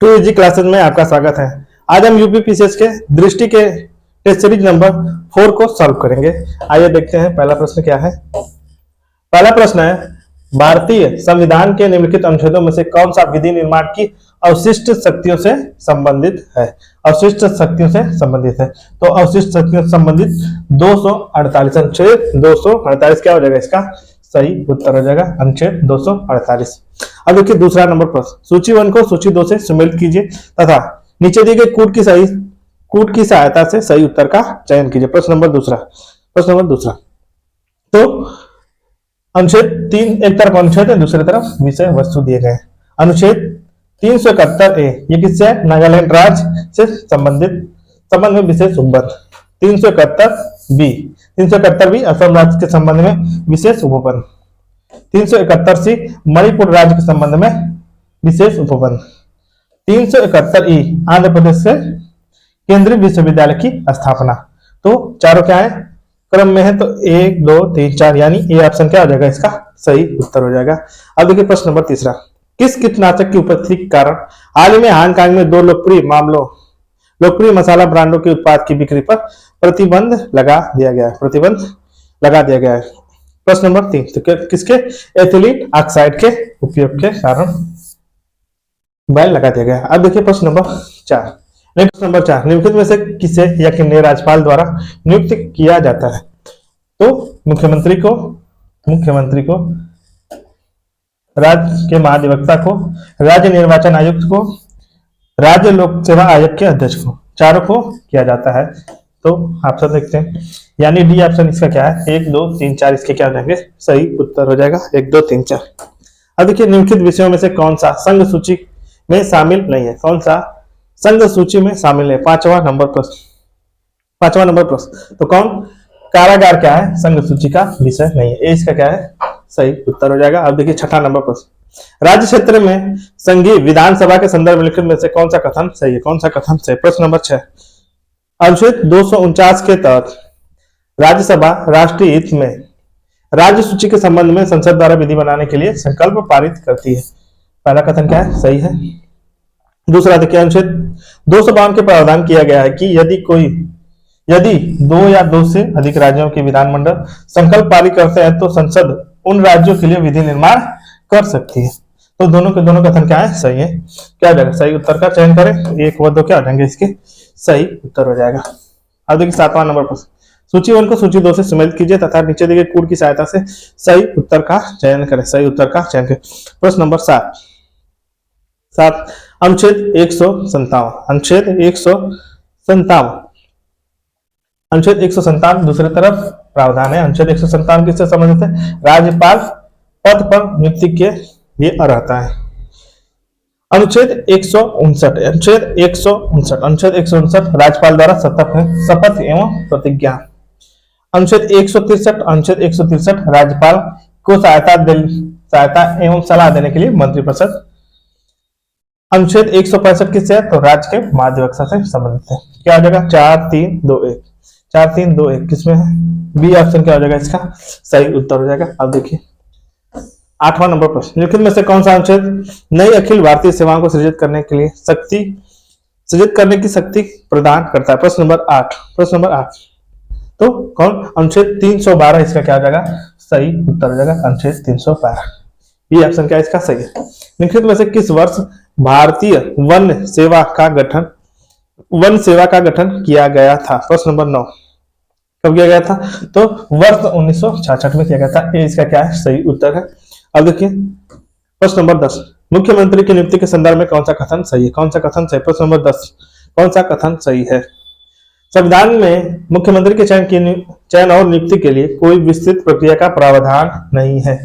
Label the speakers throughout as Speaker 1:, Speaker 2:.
Speaker 1: To easy classes में आपका स्वागत है। आज हम यूपी पीसीएस के दृष्टि के टेस्ट सीरीज नंबर 4 को सॉल्व करेंगे। आइए देखते हैं पहला प्रश्न क्या है। पहला प्रश्न है, भारतीय संविधान के निम्नलिखित अनुच्छेदों में से कौन सा विधि निर्माण की अवशिष्ट शक्तियों से संबंधित है? अवशिष्ट शक्तियों से संबंधित है, तो अवशिष्ट शक्तियों से संबंधित 248 अनुच्छेद 248 क्या हो जाएगा? इसका सही उत्तर हो जाएगा अनुच्छेद 248। अब देखिए दूसरा नंबर प्रश्न, सूची 1 को सूची 2 से सम्मिलित कीजिए तथा नीचे दिए गए कूट की सहायता से सही उत्तर का चयन कीजिए। प्रश्न नंबर दूसरा तो अनुच्छेद 3 एक तरफ अनुच्छेद है, दूसरी तरफ विषय वस्तु दिए गए। अनुच्छेद 371 ए ये किससे है? नागालैंड राज्य से संबंध में विशेष उपबंध। 371 बी असम राज्य के संबंध में विशेष उपबंध। 371 सी मणिपुर राज्य के संबंध में विशेष उपबंध। 371 ई आंध्र प्रदेश से केंद्रीय विश्वविद्यालय की स्थापना। तो चारों क्या है? क्रम में है, तो 1 2 3 4 यानी ए ऑप्शन क्या हो जाएगा? इसका सही उत्तर हो जाएगा। अब देखिए प्रश्न नंबर तीसरा, किस कीटनाशक की उपस्थिति के कारण हाल ही में हांगकांग में 2 लोकप्रिय मसाला ब्रांडों के उत्पाद की बिक्री पर प्रतिबंध लगा दिया गया है? प्रश्न नंबर 3, तो किसके? एथिलीन ऑक्साइड के उपयोग के कारण बैन लगा दिया गया। अब देखिए प्रश्न नंबर 4। निम्नलिखित में से किसे या किन्हें राज्यपाल द्वारा नियुक्त किया जाता है? तो मुख्यमंत्री को, राज्य के महाधिवक्ता को, राज्य निर्वाचन आयुक्त को, राज्य लोक सेवा आयोग के अध्यक्ष को, चारों को किया जाता है। तो ऑप्शन देखते हैं, यानी डी ऑप्शन इसका क्या है? 1 2 3 4 इसके क्या हो जाएंगे? सही उत्तर हो जाएगा 1 2 3 4। अब देखिए निम्नलिखित विषयों में से कौन सा संघ सूची में शामिल नहीं है? कौन सा संघ सूची में शामिल है? पांचवा नंबर प्रश्न तो कौन? कारागार क्या है? संघ सूची का विषय नहीं है। ए इसका क्या है? सही उत्तर हो जाएगा। अब देखिए छठा नंबर प्रश्न, राज्य क्षेत्र में संघीय विधानसभा के संदर्भ निम्नलिखित में से कौन सा कथन सही है? प्रश्न नंबर 6, अनुच्छेद 249 के तहत राज्यसभा राष्ट्रीय हित में राज्य सूची के संबंध में संसद द्वारा विधि बनाने के लिए संकल्प पारित करती है। पहला कथन क्या है? सही है। दूसरा देखिए, अनुच्छेद 252 के प्रावधान किया गया है कि यदि 2 या 2 से अधिक राज्यों के विधानमंडल संकल्प पारित करते हैं तो संसद उन राज्यों के लिए विधि निर्माण कर सकती है। तो दोनों कथन क्या है? सही है। क्या हो जाएगा? सही उत्तर का चयन करें। 1 व 2 क्या हो जाएंगे? इसके सही उत्तर हो जाएगा। अब देखिए 7वां नंबर प्रश्न, सूची 1 को सूची 2 से सम्मिलित कीजिए तथा नीचे दिए गए कूट की सहायता से सही उत्तर का चयन करें। प्रश्न नंबर 7 अनुच्छेद 157 दूसरी तरफ प्रावधान है। अनुच्छेद 157 किससे संबंधित है? राज्यपाल पद पर नियुक्ति के लिए अर्हता है। अनुच्छेद 159 राज्यपाल द्वारा शपथ एवं प्रतिज्ञा। अनुच्छेद 163 राज्यपाल को सहायता एवं सलाह देने के लिए मंत्रिपरिषद। अनुच्छेद 165 किससे है? तो राज्य के महाधिवक्ता से संबंधित है। क्या हो जाएगा? 4 3 2 1 किसमें है? बी ऑप्शन क्या हो जाएगा? इसका सही उत्तर हो जाएगा। अब देखिए 8वां नंबर प्रश्न, निम्नलिखित में से कौन सा अनुच्छेद नई अखिल भारतीय सेवाओं को सृजित करने की शक्ति प्रदान करता है? प्रश्न नंबर 8 तो कौन? अनुच्छेद 312 इसका क्या हो जाएगा? सही उत्तर हो जाएगा अनुच्छेद 312। ये ऑप्शन क्या इसका सही है। निम्नलिखित में से किस वर्ष भारतीय वन सेवा का गठन किया गया था? प्रश्न नंबर 9 कब किया गया था? तो वर्ष 1966 में किया गया था। ये इसका क्या है? सही उत्तर है। अब देखिए प्रश्न नंबर 10, मुख्यमंत्री की नियुक्ति के संदर्भ में कौन सा कथन सही है? प्रश्न नंबर 10 कौन सा कथन सही है? संविधान में मुख्यमंत्री के चयन और नियुक्ति के लिए कोई विस्तृत प्रक्रिया का प्रावधान नहीं है।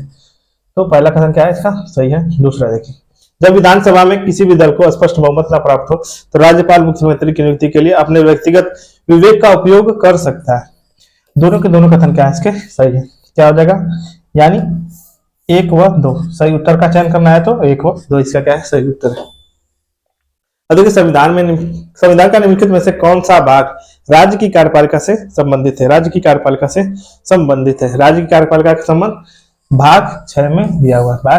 Speaker 1: तो पहला कथन क्या है? इसका सही है। दूसरा देखिए, जब विधानसभा में किसी भी दल को स्पष्ट बहुमत न प्राप्त हो तो राज्यपाल मुख्यमंत्री की नियुक्ति के लिए अपने व्यक्तिगत विवेक का उपयोग कर सकता है। दोनों कथन क्या है? इसके सही है। क्या हो जाएगा? यानी 1 व 2 सही उत्तर का चयन करना है, तो 1 व 2 इसका क्या है? सही उत्तर है। अब देखिए संविधान का निम्नलिखित में से कौन सा भाग राज्य की कार्यपालिका से संबंधित है? राज्य की कार्यपालिका का संबंध भाग 6 में दिया हुआ था।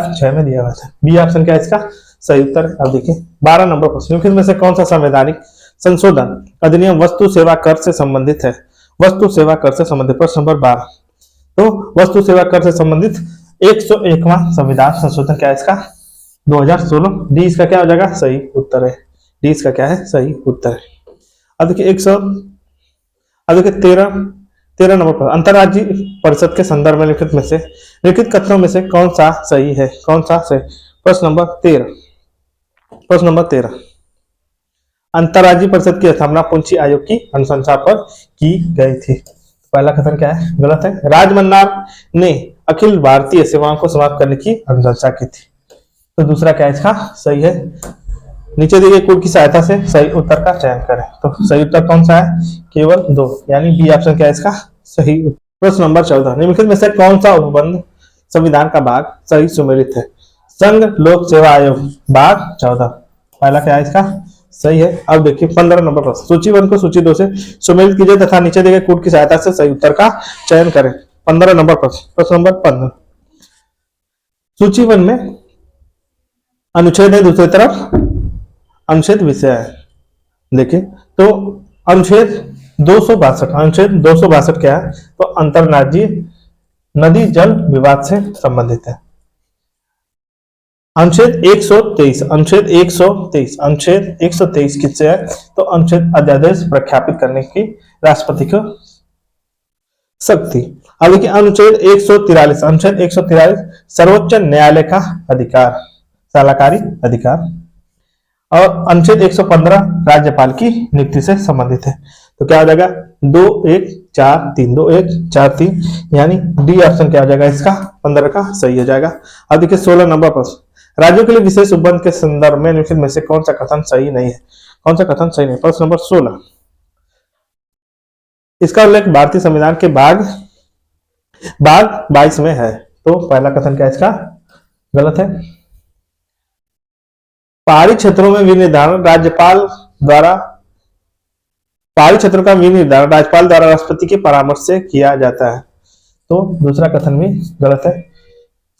Speaker 1: बी ऑप्शन क्या है इसका? सही उत्तर है। अब देखिए 12 नंबर प्रश्न, निम्नलिखित में से कौन सा संवैधानिक संशोधन अधिनियम वस्तु सेवा कर से संबंधित है? वस्तु सेवा कर से संबंधित, प्रश्न नंबर 12। तो वस्तु सेवा कर से संबंधित 101वां संविधान संशोधन क्या है इसका? 2016। डी इसका क्या हो जाएगा? सही उत्तर है। डी इसका क्या है? सही उत्तर है। अब देखिए 100, अब देखिए 13 नंबर पर, अंतरराज्यीय परिषद के संदर्भ में लिखित में से लिखित कथनों में से कौन सा सही है? कौन सा सही? प्रश्न नंबर 13। प्रश्न नंबर 13, अंतरराज्यीय परिषद की स्थापना पूंछी आयोग की अनुशंसा पर की गई थी। पहला कथन क्या है? गलत है। राजमन्नार ने अखिल भारतीय सेवाओं को समाप्त करने की अनुशंसा की थी। तो दूसरा क्या है इसका? सही है। नीचे दिए गए कोड की सहायता से सही उत्तर का चयन करें। तो सही उत्तर कौन सा है? केवल 2, यानी बी ऑप्शन क्या है इसका? सही। प्रश्न नंबर 14, निम्नलिखित में से कौन सा उपबंध संविधान का भाग सही सुमेलित है? संघ लोक सेवा आयोग भाग 14। पहला क्या है इसका? सही है। अब देखिए 15 नंबर प्रश्न, सूची 1 को सूची 2 से सुमेलित कीजिए तथा नीचे दिए गए कोड की सहायता से सही उत्तर का चयन करें। 15 नंबर प्रश्न, प्रश्न नंबर 15, सूची 1 में अनुच्छेद है, दूसरी तरफ अनुच्छेद विषय है। देखिए तो अनुच्छेद 262, अनुच्छेद 262 क्या है? तो अंतरराज्यीय नदी जल विवाद से संबंधित है। अनुच्छेद 123, अनुच्छेद 123, अनुच्छेद 123 किससे है? तो अनुच्छेद अध्यादेश प्रख्यापित करने की राष्ट्रपति को शक्ति। अब देखिए अनुच्छेद 143, अनुच्छेद 143 सर्वोच्च न्यायालय का अधिकार, सलाहकारी अधिकार। और अनुच्छेद 115 राज्यपाल की नियुक्ति से संबंधित है। तो क्या हो जाएगा? 2143, 2143, यानी डी ऑप्शन क्या हो जाएगा इसका? 15 का सही हो जाएगा। अब देखिए 16 नंबर प्रश्न, राज्यों के लिए विशेष उपबंध के संदर्भ में निम्नलिखित में से कौन सा कथन सही नहीं है? कौन सा कथन सही नहीं? प्रश्न नंबर 16, इसका उल्लेख भारतीय संविधान के भाग 22 में है। तो पहला कथन क्या है इसका? गलत है। पहाड़ी क्षेत्रों में विनिर्धारण राज्यपाल द्वारा, पहाड़ी क्षेत्रों का विनिर्धारण राज्यपाल द्वारा राष्ट्रपति के परामर्श से किया जाता है। तो दूसरा कथन भी गलत है।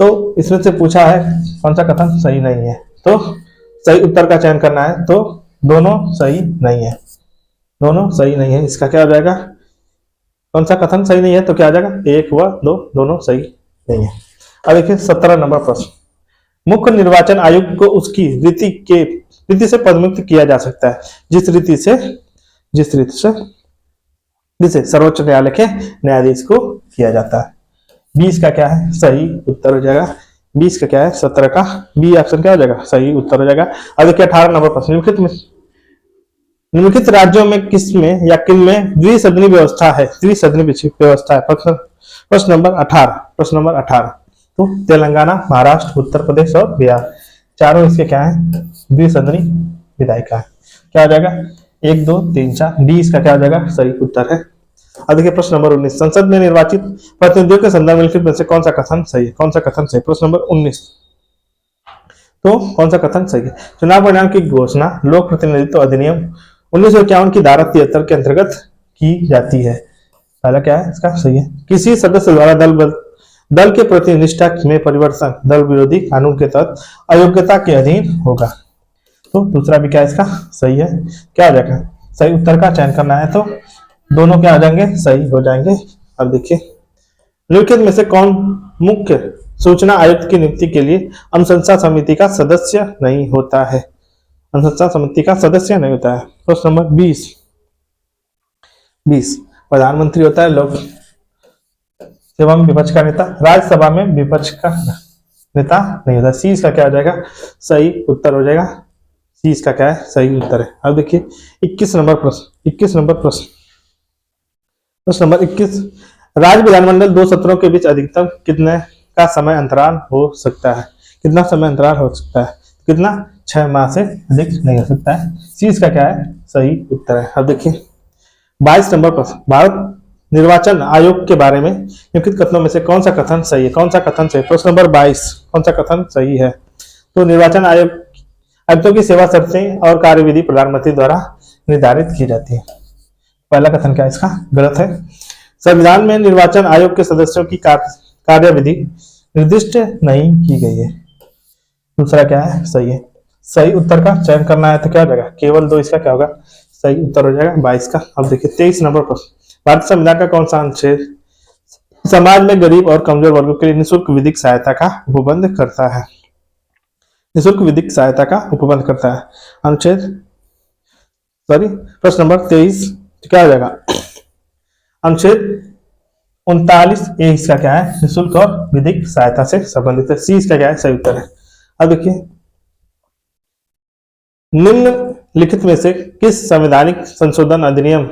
Speaker 1: तो इसमें से पूछा है कौन सा कथन सही नहीं है, तो सही उत्तर का चयन करना है। तो दोनों सही नहीं है, दोनों सही नहीं है। इसका क्या हो जाएगा? कौन सा कथन सही नहीं है? तो क्या आ जाएगा? 1 व 2 दोनों सही नहीं है। अब देखिए 17 नंबर प्रश्न, मुख्य निर्वाचन आयुक्त को उसकी रीति से पदमुक्त किया जा सकता है जिस रीति से जिसे सर्वोच्च न्यायालय के न्यायाधीश को किया जाता है। 20 का क्या है? सही उत्तर हो जाएगा। 20 का क्या है? 17 का बी ऑप्शन क्या हो जाएगा? सही उत्तर हो जाएगा। अब देखिए 18 नंबर प्रश्न, निम्नलिखित राज्यों में किसमें या किन में द्विसदनी व्यवस्था है? द्विसदनी व्यवस्था है। प्रश्न नंबर 18, प्रश्न नंबर 18, तो तेलंगाना, महाराष्ट्र, उत्तर प्रदेश और बिहार, चारों इसके क्या है? द्विसदनी विधायिका है। क्या हो जाएगा? 1 2 3 4, डी इसका क्या हो जाएगा? सही उत्तर है। अब देखिए प्रश्न नंबर 19, संसद में निर्वाचित प्रतिनिधियों के संदर्भ में से कौन सा कथन सही है? कौन सा कथन सही? प्रश्न नंबर 19, तो कौन सा कथन सही है? चुनाव परिणाम की घोषणा लोक प्रतिनिधित्व अधिनियम 1951 की धारा 73 के अंतर्गत की जाती है। पहला क्या है इसका? सही है। किसी सदस्य द्वारा दल के प्रति निष्ठा में परिवर्तन दल विरोधी कानून के तहत अयोग्यता के अधीन होगा। तो दूसरा भी क्या इसका? सही है। क्या हो जाएगा? सही उत्तर का चयन करना है। तो दोनों क्या हो जाएंगे? सही हो जाएंगे। अब देखिए निम्नलिखित में से कौन मुख्य सूचना आयुक्त की नियुक्ति के लिए अनुशंसा समिति का सदस्य नहीं होता है? अनुशंसा समिति का सदस्य नहीं होता है। प्रश्न नंबर 20, प्रधानमंत्री होता है लोक सेवा में विपक्ष का नेता, राज्यसभा में विपक्ष का नेता नहीं होता। सी इसका क्या हो जाएगा? सही उत्तर हो जाएगा। सी इसका क्या है? सही उत्तर है। अब देखिए 21 नंबर प्रश्न, 21 नंबर प्रश्न, प्रश्न नंबर 21, राज्य विधानमंडल 2 सत्रों के बीच अधिकतम कितने का समय अंतराल हो सकता है? कितना समय अंतराल हो सकता है? कितना? 6 माह से अधिक नहीं हो सकता है। सी इसका क्या है? सही उत्तर है। अब देखिए 22 नंबर प्रश्न, भारत निर्वाचन आयोग के बारे में निम्नलिखित कथनों में से कौन सा कथन सही है? कौन सा कथन सही? प्रश्न नंबर 22, कौन सा कथन सही है? तो निर्वाचन आयुक्तों की सेवा शर्तें और कार्यविधि प्रधानमंत्री द्वारा निर्धारित की जाती है। पहला कथन क्या है इसका? गलत है। संविधान में निर्वाचन आयोग के सदस्यों की कार्यविधि निर्दिष्ट नहीं की गई है। दूसरा क्या है? सही है। सही उत्तर का चयन करना है तो क्या हो जाएगा, केवल 2 इसका क्या होगा, सही उत्तर हो जाएगा 22 का। अब देखिए 23 नंबर प्रश्न, भारतीय संविधान का कौन सा अनुच्छेद समाज में गरीब और कमजोर वर्गों के लिए निःशुल्क विधिक सहायता का उपबंध करता है, निःशुल्क विधिक सहायता का उपबंध करता है। अनुच्छेद सॉरी प्रश्न नंबर 23 क्या हो जाएगा, अनुच्छेद 39A इसका क्या है, निःशुल्क और विधिक सहायता से संबंधित है। सी इसका क्या है, सही उत्तर है। अब देखिए निम्नलिखित में से किस संवैधानिक संशोधन अधिनियम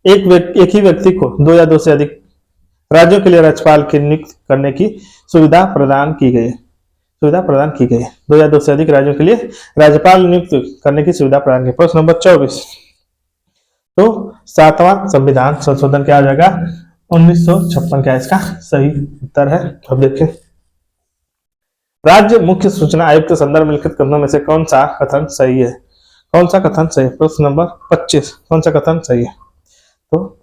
Speaker 1: एक ही व्यक्ति को 2 या 2 से अधिक राज्यों के लिए राज्यपाल की नियुक्त करने की सुविधा प्रदान की गई है, सुविधा प्रदान की गई है। 2 या 2 से अधिक राज्यों के लिए राज्यपाल नियुक्त करने की सुविधा प्रदान की। प्रश्न नंबर 24, तो 7वां संविधान संशोधन क्या हो जाएगा, 1956 क्या इसका सही उत्तर है। अब देखिए राज्य मुख्य सूचना आयुक्त के संदर्भ में लिखित कथनों में से कौन सा कथन सही है, कौन सा कथन सही है। प्रश्न नंबर 25, कौन सा कथन सही है, तो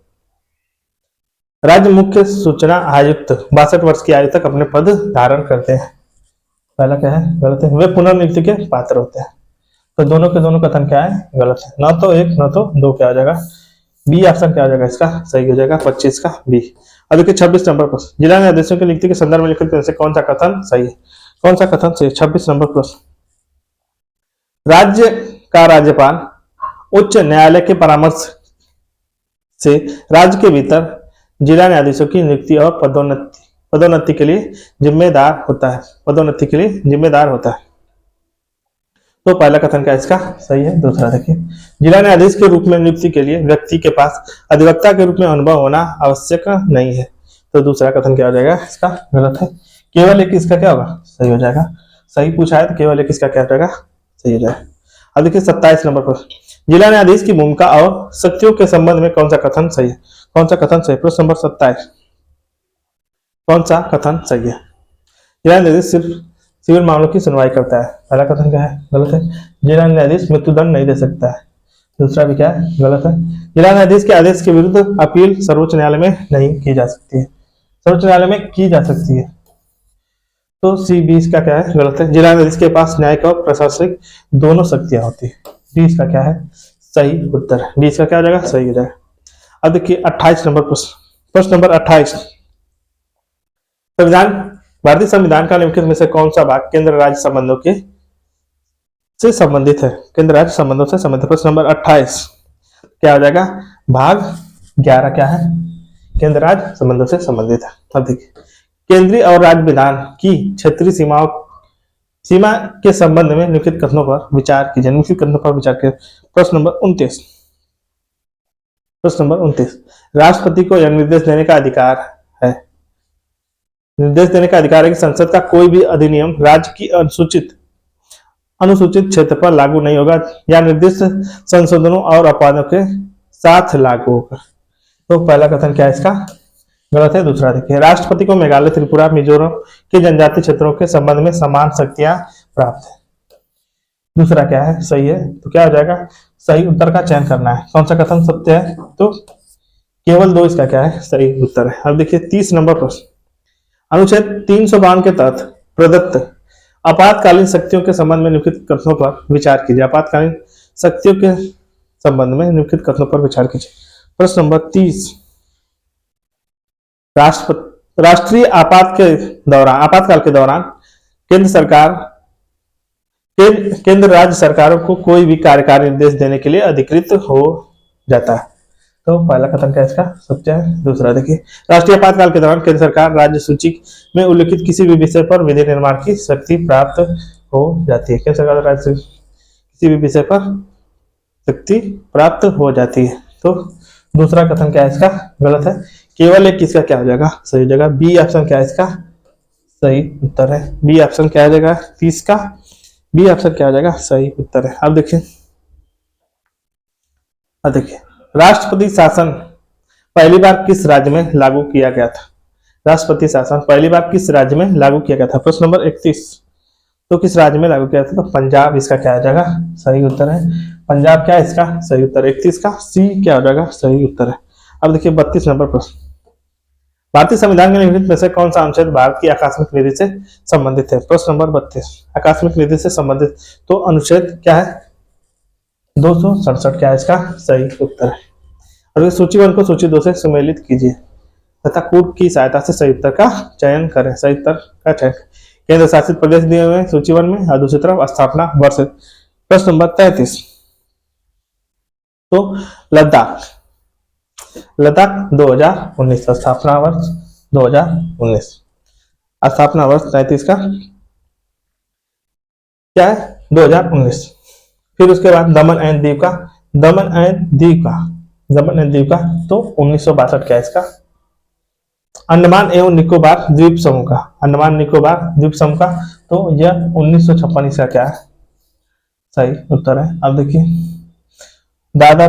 Speaker 1: राज्य मुख्य सूचना आयुक्त 62 वर्ष की आयु तक अपने पद धारण करते हैं। पहला क्या है, गलत है, वे पुनर्नियुक्ति के पात्र होते हैं। तो दोनों के दोनों कथन क्या है, गलत है, ना तो 1 ना तो 2 क्या हो जाएगा, बी ऑप्शन क्या हो जाएगा इसका सही हो जाएगा, 25 का बी। अब देखिए 26 नंबर प्रश्न, जिला न्यायाधीशों की नियुक्ति के संदर्भ में लिखित में से कौन सा कथन सही है, कौन सा कथन सही है। 26 नंबर प्रश्न, राज्य का राज्यपाल उच्च न्यायालय के परामर्श से राज्य के भीतर जिला न्यायाधीशों की नियुक्ति और पदोन्नति के लिए जिम्मेदार होता है, पदोन्नति के लिए जिम्मेदार होता है। तो पहला कथन क्या इसका सही है। दूसरा देखिए, जिला न्यायाधीश के रूप में नियुक्ति के लिए व्यक्ति के पास अधिवक्ता के रूप में अनुभव होना आवश्यक नहीं है। तो दूसरा कथन क्या हो जाएगा इसका गलत है, केवल एक इसका क्या होगा सही हो जाएगा। सही पूछा है तो केवल एक इसका क्या हो जाएगा सही हो जाएगा। अब देखिए 27 नंबर पर, जिला न्यायाधीश की भूमिका और शक्तियों के संबंध में कौन सा कथन सही है, कौन सा कथन सही। प्रश्न नंबर 27, कौन सा कथन सही है। जिला न्यायाधीश सिर्फ सिविल मामलों की सुनवाई करता है। पहला कथन क्या है, गलत है, जिला न्यायाधीश मृत्युदंड नहीं दे सकता है। दूसरा भी क्या है, गलत है, जिला न्यायाधीश के आदेश के विरुद्ध अपील सर्वोच्च न्यायालय में नहीं की जा सकती है, सर्वोच्च न्यायालय में की जा सकती है। तो सी 20 का क्या है, गलत है, जिला न्यायाधीश के पास न्यायिक और प्रशासनिक दोनों शक्तियां होती है। 20 का क्या है सही उत्तर है, 20 का क्या हो जाएगा सही हो जाएगा। अब देखिए 28 नंबर प्रश्न, प्रश्न नंबर 28, संविधान भारतीय संविधान का निम्नलिखित में से कौन सा भाग केंद्र राज्य संबंधों के से संबंधित है, केंद्र राज्य संबंधों से संबंधित। प्रश्न नंबर 28 क्या हो जाएगा, भाग 11 क्या है केंद्र राज्य संबंधों से संबंधित है। अब देखिए केंद्रीय और राज्य विधान की क्षेत्रीय सीमा के संबंध में निम्नलिखित कथनों पर विचार कीजिए, निम्नलिखित कथनों पर विचार कीजिए। प्रश्न नंबर 29, प्रश्न नंबर 29, राष्ट्रपति को यह निर्देश देने का अधिकार है, निर्देश देने का अधिकार है कि संसद का कोई भी अधिनियम राज्य की अनुसूचित क्षेत्र पर लागू नहीं होगा या निर्दिष्ट संशोधनों और अपवादों के साथ लागू होगा। तो पहला कथन क्या है इसका गलत है। दूसरा देखिए, राष्ट्रपति को मेघालय, त्रिपुरा, मिजोरम के जनजातीय क्षेत्रों के संबंध में समान शक्तियां प्राप्त है। दूसरा क्या है सही है, तो क्या हो जाएगा सही उत्तर का चयन करना है, कौन सा कथन सत्य है, तो केवल 2 इसका क्या है सही उत्तर है। अब देखिए 30 नंबर प्रश्न, अनुच्छेद 352 के तहत प्रदत्त आपातकालीन शक्तियों के संबंध में निम्नलिखित कथनों पर विचार कीजिए, आपातकालीन शक्तियों के संबंध में निम्नलिखित कथनों पर विचार कीजिए। प्रश्न नंबर 30, राष्ट्रीय आपातकाल के दौरान केंद्र राज्य सरकारों को कोई भी कार्यकारी निर्देश देने के लिए अधिकृत हो जाता है। तो पहला कथन क्या इसका सत्य है। दूसरा देखिए, राष्ट्रीय आपातकाल के दौरान केंद्र सरकार राज्य सूची में उल्लिखित किसी भी विषय पर विधि निर्माण की शक्ति प्राप्त हो जाती है, केंद्र सरकार राज्य किसी भी विषय पर शक्ति प्राप्त हो जाती है। तो दूसरा कथन क्या है इसका गलत है, केवल एक किसका क्या हो जाएगा सही जगह, बी ऑप्शन क्या है इसका सही उत्तर है। बी ऑप्शन क्या हो जाएगा 30 का, बी ऑप्शन क्या हो जाएगा सही उत्तर है। अब देखिए राष्ट्रपति शासन पहली बार किस राज्य में लागू किया गया था, राष्ट्रपति शासन पहली बार किस राज्य में लागू किया गया था। प्रश्न नंबर 31, तो किस राज्य में लागू किया था, तो पंजाब इसका क्या हो जाएगा सही उत्तर है, पंजाब क्या है इसका सही उत्तर। 31 का सी क्या हो जाएगा सही उत्तर है। अब देखिए 32 नंबर प्रश्न, भारतीय संविधान के निम्नलिखित में से कौन सा अनुच्छेद भारत की आकस्मिक निधि से संबंधित है? प्रश्न नंबर 32, आकस्मिक निधि से संबंधित तो अनुच्छेद क्या है? 267 क्या है इसका सही उत्तर है। और सूची 1 को सूची 2 से सुमेलित कीजिए तथा कूट की सहायता से सही उत्तर का चयन करें। सही उत्तर का चयन, केंद्र शासित प्रदेश दिए हुए हैं सूची 1 में और दूसरी तरफ स्थापना वर्ष। प्रश्न नंबर 33, तो लद्दाख, लद्दाख 2019 स्थापना वर्ष 2019, स्थापना वर्ष 33 का क्या है 2019। फिर उसके बाद दमन एंड दीव का, दमन एंड दीव का, दमन एंड दीव का तो 1962 क्या है इसका। अंडमान एवं निकोबार द्वीप समूह का, अंडमान निकोबार द्वीप समूह का तो यह 1956 इसका क्या है सही उत्तर है। अब देखिए दादरा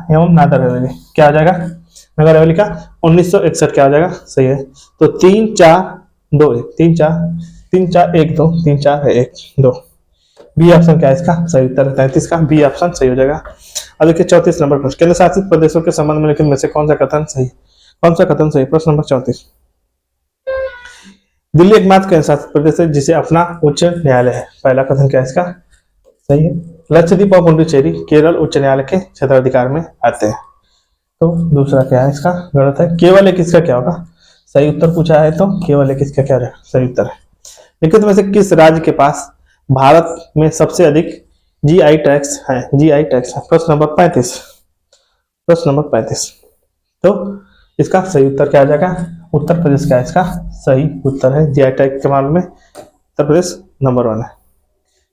Speaker 1: एवं नागर हवेली क्या हो जाएगा, नगर हवेली का 1961 क्या हो जाएगा सही है। तो 3 4 2 1 3 4 1 2 3 4 1 2, बी ऑप्शन क्या है इसका सही उत्तर है। 33 का बी ऑप्शन सही हो जाएगा। अब देखिए 34 नंबर प्रश्न, केंद्र शासित प्रदेशों के संबंध में लेकिन में से कौन सा कथन सही, कौन सा कथन सही। प्रश्न नंबर 34, दिल्ली एकमात्र केंद्र शासित प्रदेश है जिसे अपना उच्च न्यायालय है। पहला कथन क्या है इसका सही है। लक्षद्वीप और पुडुचेरी केरल उच्च न्यायालय के क्षेत्राधिकार में आते हैं। तो दूसरा क्या है इसका गलत है। केवल एक इसका क्या होगा सही उत्तर पूछा है, तो केवल एक इसका क्या होगा सही उत्तर है। निम्नलिखित में से किस राज्य के पास भारत में सबसे अधिक जीआई टैक्स है, जीआई टैक्स है। प्रश्न नंबर 35, प्रश्न नंबर 35, तो इसका सही उत्तर क्या आ जाएगा, उत्तर प्रदेश का इसका सही उत्तर है। जीआई टैक्स के मामले में उत्तर प्रदेश नंबर 1 है।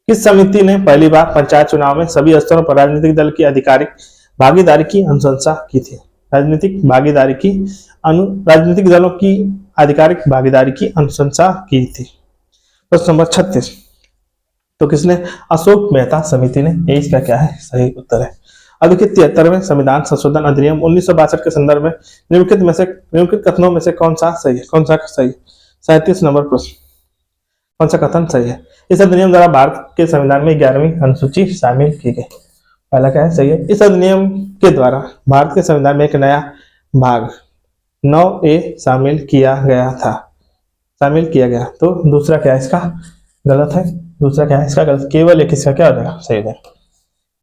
Speaker 1: किस समिति ने पहली बार पंचायत चुनाव में सभी स्तरों पर राजनीतिक दल की आधिकारिक भागीदारी की अनुशंसा की थी। राजनीतिक भागीदारी की राजनीतिक दलों की आधिकारिक भागीदारी की अनुशंसा की थी। प्रश्न नंबर 36, तो किसने, अशोक मेहता समिति ने, ये इसका क्या है सही उत्तर है। अब देखिए 73वें संविधान संशोधन अधिनियम 1962 के संदर्भ में निम्नलिखित कथनों में से कौन सा सही है, कौन सा सही। 37 नंबर प्रश्न, कौन सा कथन सही है। इस अधिनियम द्वारा भारत के संविधान में 11वीं अनुसूची शामिल की गई। पहला क्या है सही है। इस अधिनियम के द्वारा भारत के संविधान में एक नया भाग 9A शामिल किया गया था, शामिल किया गया। तो दूसरा क्या है इसका गलत है, दूसरा क्या है इसका गलत। केवल एक इसका क्या हो जाएगा सही है।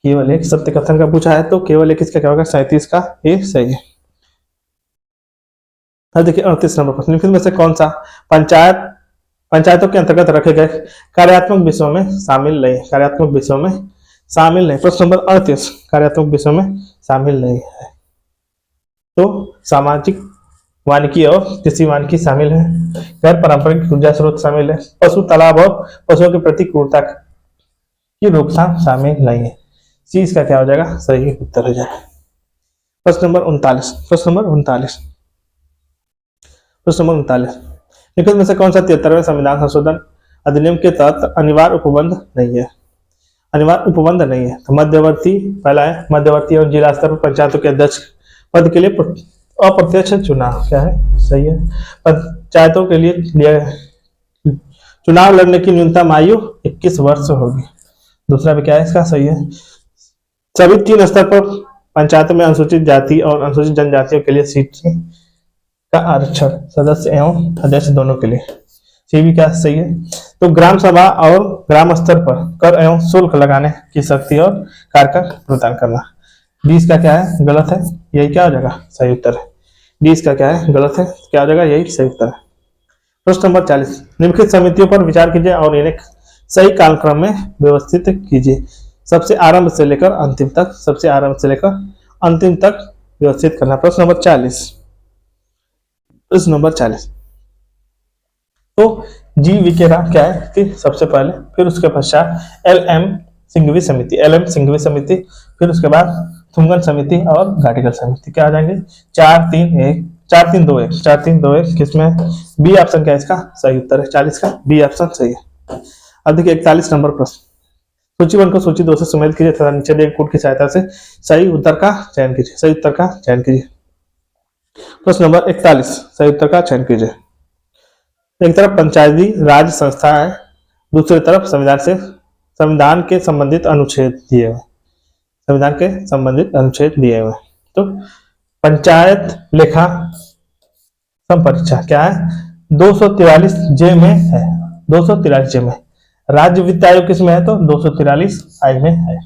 Speaker 1: केवल एक सत्य कथन का पूछा है तो केवल एक इसका क्या होगा 37 का ये सही है। अब देखिए 38 नंबर प्रश्न, निम्नलिखित में से कौन सा पंचायतों के अंतर्गत रखे गए कार्यात्मक विषयों में शामिल नहीं, कार्यात्मक विषयों में शामिल नहीं। प्रश्न नंबर 38 कार्यात्मक विषयों में शामिल नहीं है। तो सामाजिक वानिकी और कृषि वानिकी शामिल है, गैर पारंपरिक ऊर्जा स्रोत शामिल है, पशु तालाब और पशुओं के प्रति क्रूरता की रोकथाम शामिल नहीं है। सी इसका क्या हो जाएगा सही उत्तर हो जाएगा। प्रश्न नंबर 39, प्रश्न नंबर 39, प्रश्न नंबर 39, निम्नलिखित में से कौन सा 73वें संविधान संशोधन अधिनियम के तहत अनिवार्य उपबंध नहीं है, अनिवार्य उपबंध नहीं है। तो मध्यवर्ती, पहला है मध्यवर्ती और जिला स्तर पर पंचायतों के अध्यक्ष पद के लिए अप्रत्यक्ष चुनाव क्या है सही है। पंचायतों के लिए चुनाव लड़ने की न्यूनतम आयु 21 वर्ष होगी। दूसरा भी क्या है इसका सही है। सभी 3 स्तर पर पंचायतों में अनुसूचित जाति और अनुसूचित जनजातियों के लिए सीट का आरक्षण सदस्य एवं अध्यक्ष दोनों के लिए, सी भी क्या सही है। तो ग्राम सभा और ग्राम स्तर पर कर एवं शुल्क लगाने की शक्ति और कार्यकाल प्रदान करना। डी इसका क्या है गलत है, यही क्या हो जाएगा सही उत्तर है। डी इसका क्या है गलत है, क्या हो जाएगा यही सही उत्तर है। प्रश्न नंबर 40, निम्नलिखित समितियों पर विचार कीजिए और इन्हें सही कालक्रम में व्यवस्थित कीजिए। सबसे आरंभ से लेकर अंतिम तक, सबसे आरंभ से लेकर अंतिम तक व्यवस्थित करना। प्रश्न नंबर 40, प्रश्न नंबर 40, तो GV.K. राम क्या है कि सबसे पहले, फिर उसके पश्चात LM सिंघवी समिति, LM सिंघवी समिति, फिर उसके बाद थुंगन समिति और घाटीगढ़ समिति क्या आ जाएंगे 4 3 1 4 3 2 1 4 3 2 1, किसमें बी ऑप्शन क्या है इसका सही उत्तर है। 40 का बी ऑप्शन सही है। अब देखिए 41 नंबर प्रश्न, सूची 1 को सूची 2 से सुमेलित कीजिए तथा नीचे दिए कोड की सहायता से सही उत्तर का चयन कीजिए, सही उत्तर का चयन कीजिए। प्रश्न नंबर 41 सही उत्तर का चयन कीजिए। एक तरफ पंचायती राज संस्था है, दूसरी तरफ संविधान के संबंधित अनुच्छेद दिए हुए, संविधान के संबंधित अनुच्छेद दिए हुए। तो पंचायत लेखा परीक्षा क्या है 243 जे में है, 243 जे में। राज्य वित्त आयोग किस में है तो 243 आई में है।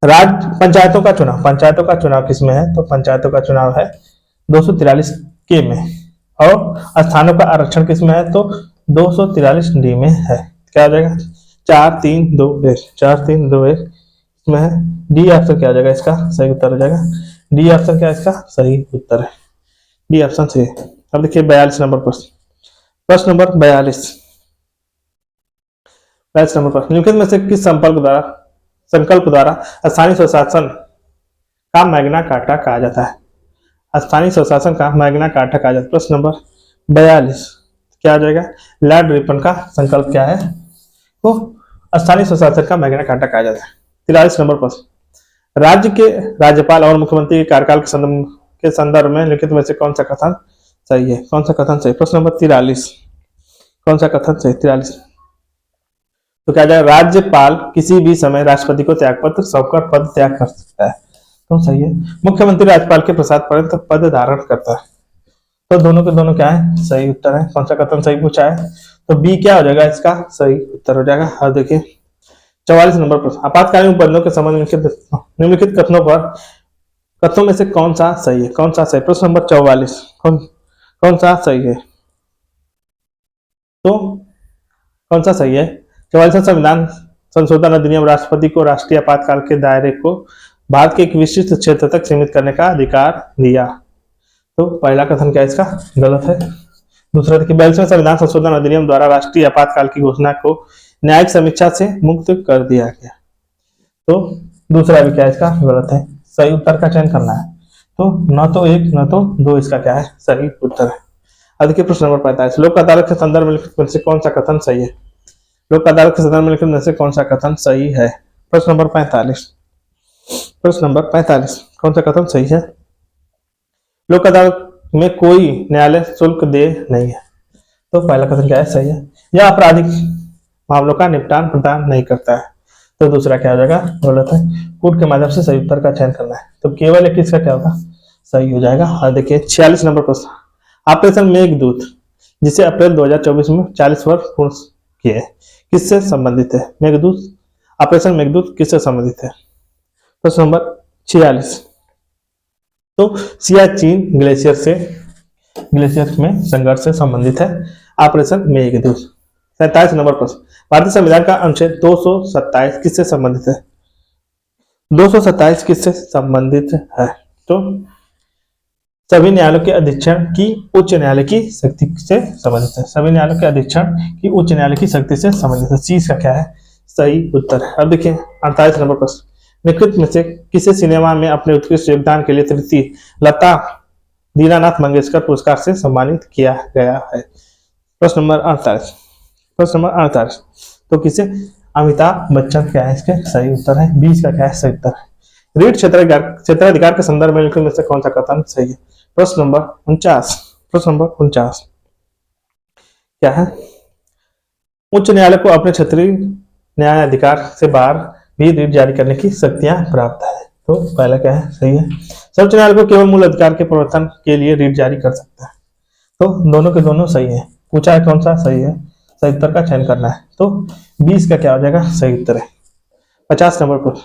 Speaker 1: राज्य पंचायतों का चुनाव किस में है तो पंचायतों का चुनाव है 243 के में। और स्थानों का आरक्षण किस में है तो 243 डी में है। क्या हो जाएगा 4-3-2-1, 4-3-2-1 इसमें है। डी ऑप्शन क्या हो जाएगा इसका सही उत्तर हो जाएगा। डी ऑप्शन क्या इसका सही उत्तर है, डी ऑप्शन सही। अब देखिए 42 नंबर प्रश्न, प्रश्न नंबर 42 नंबर प्रश्न, निम्नलिखित में से किस संकल्प द्वारा स्थानीय स्वशासन का मैग्ना कार्टा कहा जाता है। स्थानीय स्वशासन का मैग्ना कार्टा कहा जाता है। प्रश्न नंबर 42 क्या आ जाएगा लॉर्ड रिपन का संकल्प क्या है तो स्थानीय स्वशासन का मैग्ना कार्टा कहा जाता है। 43 नंबर प्रश्न, राज्य के राज्यपाल और मुख्यमंत्री के कार्यकाल के संदर्भ में लिखित में से कौन सा कथन सही है, कौन सा कथन सही। प्रश्न नंबर 43 कौन सा कथन सही 43 तो क्या जाएगा राज्यपाल किसी भी समय राष्ट्रपति को त्यागपत्र सौंपकर पद त्याग कर सकता है तो सही है। मुख्यमंत्री राज्यपाल के प्रसाद पर्यंत पद धारण करता है तो दोनों के दोनों क्या है सही उत्तर है। कौन सा कथन सही पूछा है तो बी क्या हो जाएगा इसका सही उत्तर हो जाएगा। और देखिए 44 नंबर प्रश्न, आपातकालीन उपबंधों के संबंध में निम्नलिखित कथनों में से कौन सा सही है, कौन सा सही। प्रश्न नंबर 44 कौन सा सही है तो कौन सा सही है। 44 संविधान संशोधन अधिनियम राष्ट्रपति को राष्ट्रीय आपातकाल के दायरे को भारत के एक विशिष्ट क्षेत्र तक सीमित करने का अधिकार दिया तो पहला कथन क्या इसका गलत है। दूसरा देखिए 42वें संविधान संशोधन अधिनियम द्वारा राष्ट्रीय आपातकाल की घोषणा को न्यायिक समीक्षा से मुक्त कर दिया गया तो दूसरा भी क्या इसका गलत है। सही उत्तर का चयन करना है तो न तो 1 न तो 2 इसका क्या है सही उत्तर है। अब देखिए प्रश्न नंबर 45, लोक अदालत के संदर्भ में लिखित में से कौन सा कथन सही है। लोक अदालत के संदर्भ में लिखित में से कौन सा कथन सही है। प्रश्न नंबर 45 कौन सा कथन सही है। लोक अदालत में कोई न्यायालय शुल्क दे नहीं है तो पहला कथन क्या है सही है। यह आपराधिक मामलों का निपटान प्रदान नहीं करता है तो दूसरा क्या हो जाएगा गलत है। कोर्ट के माध्यम से सही उत्तर का चयन करना है तो केवल 21 का क्या होगा सही हो जाएगा। और देखिए 46 नंबर प्रश्न, ऑपरेशन मेघदूत जिसे अप्रैल 2024 में 40 वर्ष पूर्ण किए किससे संबंधित है। मेघदूत ऑपरेशन मेघदूत किससे संबंधित है। प्रश्न नंबर 46 तो सियाचिन ग्लेशियर में संघर्ष से संबंधित है ऑपरेशन मेघदूत। 47 नंबर प्रश्न, भारतीय संविधान का अनुच्छेद 227 किससे संबंधित है। 227 किससे संबंधित है तो सभी न्यायालयों के अधीक्षण की उच्च न्यायालय की शक्ति से संबंधित है। सभी न्यायालयों के अधीक्षण की उच्च न्यायालय की शक्ति से संबंधित है। चीज का क्या है सही उत्तर है। अब देखिए 48 नंबर प्रश्न, निम्नलिखित में से किसे सिनेमा में अपने उत्कृष्ट योगदान के लिए तृतीय लता दीनानाथ मंगेशकर पुरस्कार से सम्मानित किया गया है। प्रश्न नंबर 48 तो किसे अमिताभ बच्चन क्या है इसके सही उत्तर है। 20 का क्या है सही उत्तर है। रीट क्षेत्राधिकार के संदर्भ में निम्नलिखित में से कौन सा कथन सही है। प्रश्न नंबर 49 क्या है उच्च न्यायालय को अपने क्षेत्रीय न्याय अधिकार से बाहर भी रीट जारी करने की शक्तियां प्राप्त है तो पहला क्या है सही है। सर्वोच्च न्यायालय को केवल मूल अधिकार के प्रवर्तन के लिए रीट जारी कर सकता है तो दोनों के दोनों सही है। पूछा है कौन सा सही है, सही उत्तर का चयन करना है तो 20 का क्या हो जाएगा सही उत्तर है। 50 नंबर प्रश्न,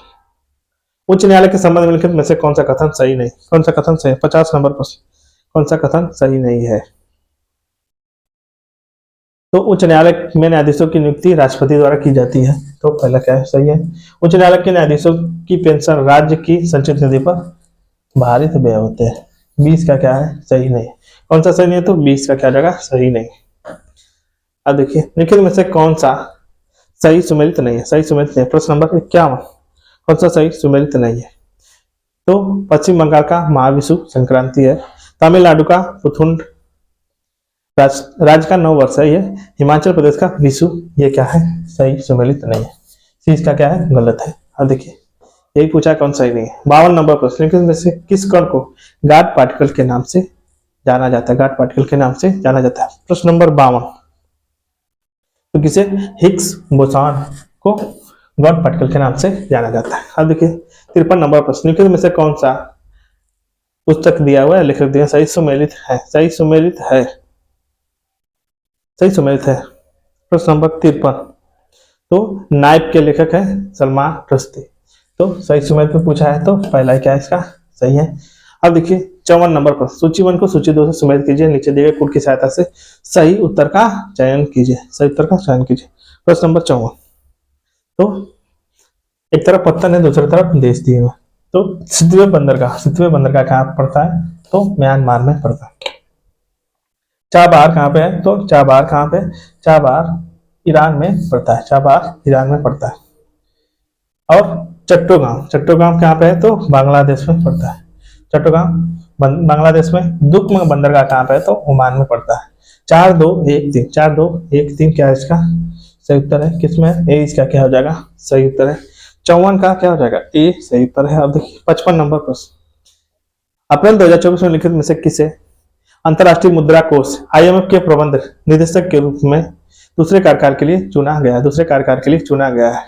Speaker 1: उच्च न्यायालय के संबंध में लिखित में से कौन सा कथन सही नहीं, कौन सा कथन सही है। 50 नंबर प्रश्न, कौन सा कथन सही नहीं है तो उच्च न्यायालय में न्यायाधीशों की नियुक्ति राष्ट्रपति द्वारा की जाती है तो पहला क्या है सही है। उच्च न्यायालय के न्यायाधीशों की पेंशन राज्य की संचित निधि पर भारित व्यय होते हैं। 20 का क्या है सही नहीं, कौन सा सही नहीं है तो 20 का क्या जाएगा सही नहीं। अब देखिए निम्नलिखित में से कौन सा सही सुमेलित नहीं है, सही सुमेलित नहीं। प्रश्न नंबर 51, कौन सा सही सुमेलित नहीं है तो पश्चिम बंगाल का महाविषु संक्रांति है, तमिलनाडु का पुथुंड राज्य का नव वर्ष है, ये हिमाचल प्रदेश का विषु ये क्या है सही सुमेलित नहीं है। चीज का क्या है गलत है। अब देखिए यही पूछा कौन सही नहीं है। 52 नंबर प्रश्न, निम्नलिखित में से किस कण को गॉड पार्टिकल के नाम से जाना जाता है, गॉड पार्टिकल के नाम से जाना जाता है। प्रश्न नंबर 52 तो किसे हिग्स बोसॉन को गॉड पार्टिकल के नाम से जाना जाता है। अब देखिए 53 नंबर प्रश्न, निम्नलिखित में से कौन सा पुस्तक दिया हुआ है, लेखक दिया सही सुमेलित है, सही सुमेलित है, सही सुमेलित है। प्रश्न नंबर 53, तो नायब के लेखक है सलमान रश्दी। तो सही सुमेलित में पूछा है, तो पहला क्या है इसका सही है। अब देखिए 54 नंबर पर, सूची 1 को सूची 2 से सुमेलित कीजिए, नीचे दिए गए कोड की सहायता से सही उत्तर का चयन कीजिए, सही उत्तर का चयन कीजिए। प्रश्न नंबर 54, तो एक तरफ पत्तन है, दूसरी तरफ देश दिए हुए, तो सितवे बंदरगाह कहाँ पड़ता है, तो म्यांमार में पड़ता है। चाबार कहाँ पे है, तो चाबार कहाँ पे, चाबार ईरान में पड़ता है, चाबार ईरान में पड़ता है। और चट्टोगाम कहाँ पे है, तो बांग्लादेश में पड़ता है, चट्टोगाम बांग्लादेश में। दुकम बंदरगाह कहाँ पे है, तो ओमान में पड़ता है। 4-2-1-3, 4-2-1-3 क्या है इसका सही उत्तर है, किसमें ए, इसका क्या हो जाएगा सही उत्तर है। 54 का क्या हो जाएगा ए सही उत्तर है। अब देखिए 55 नंबर प्रश्न, अप्रैल 2024 में लिखित में से किसे अंतरराष्ट्रीय मुद्रा कोष IMF के प्रबंध निदेशक के रूप में दूसरे कार्यकाल के लिए चुना गया है।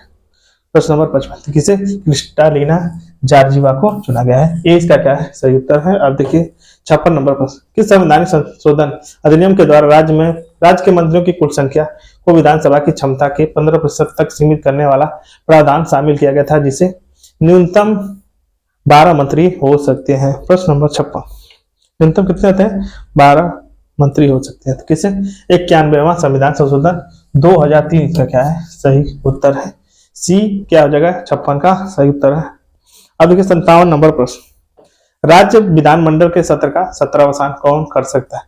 Speaker 1: प्रश्न नंबर 55, किसे क्रिस्टालिना जॉर्जिवा को चुना गया है, ए इसका क्या है सही उत्तर है। अब देखिए 56 नंबर प्रश्न, किस संवैधानिक संशोधन अधिनियम के द्वारा राज्य के मंत्रियों की कुल संख्या को विधानसभा की क्षमता के 15% तक सीमित करने वाला प्रावधान शामिल किया गया था, जिसे न्यूनतम 12 मंत्री हो सकते हैं। प्रश्न नंबर 56, न्यूनतम कितने होते हैं 12 मंत्री हो सकते हैं, तो किसे 91वां संविधान संशोधन 2003 का क्या है सही उत्तर है, सी क्या हो जाएगा 56 का सही उत्तर है। अब देखिए 57 नंबर प्रश्न, राज्य विधानमंडल के सत्र का 17वां कौन कर सकता है,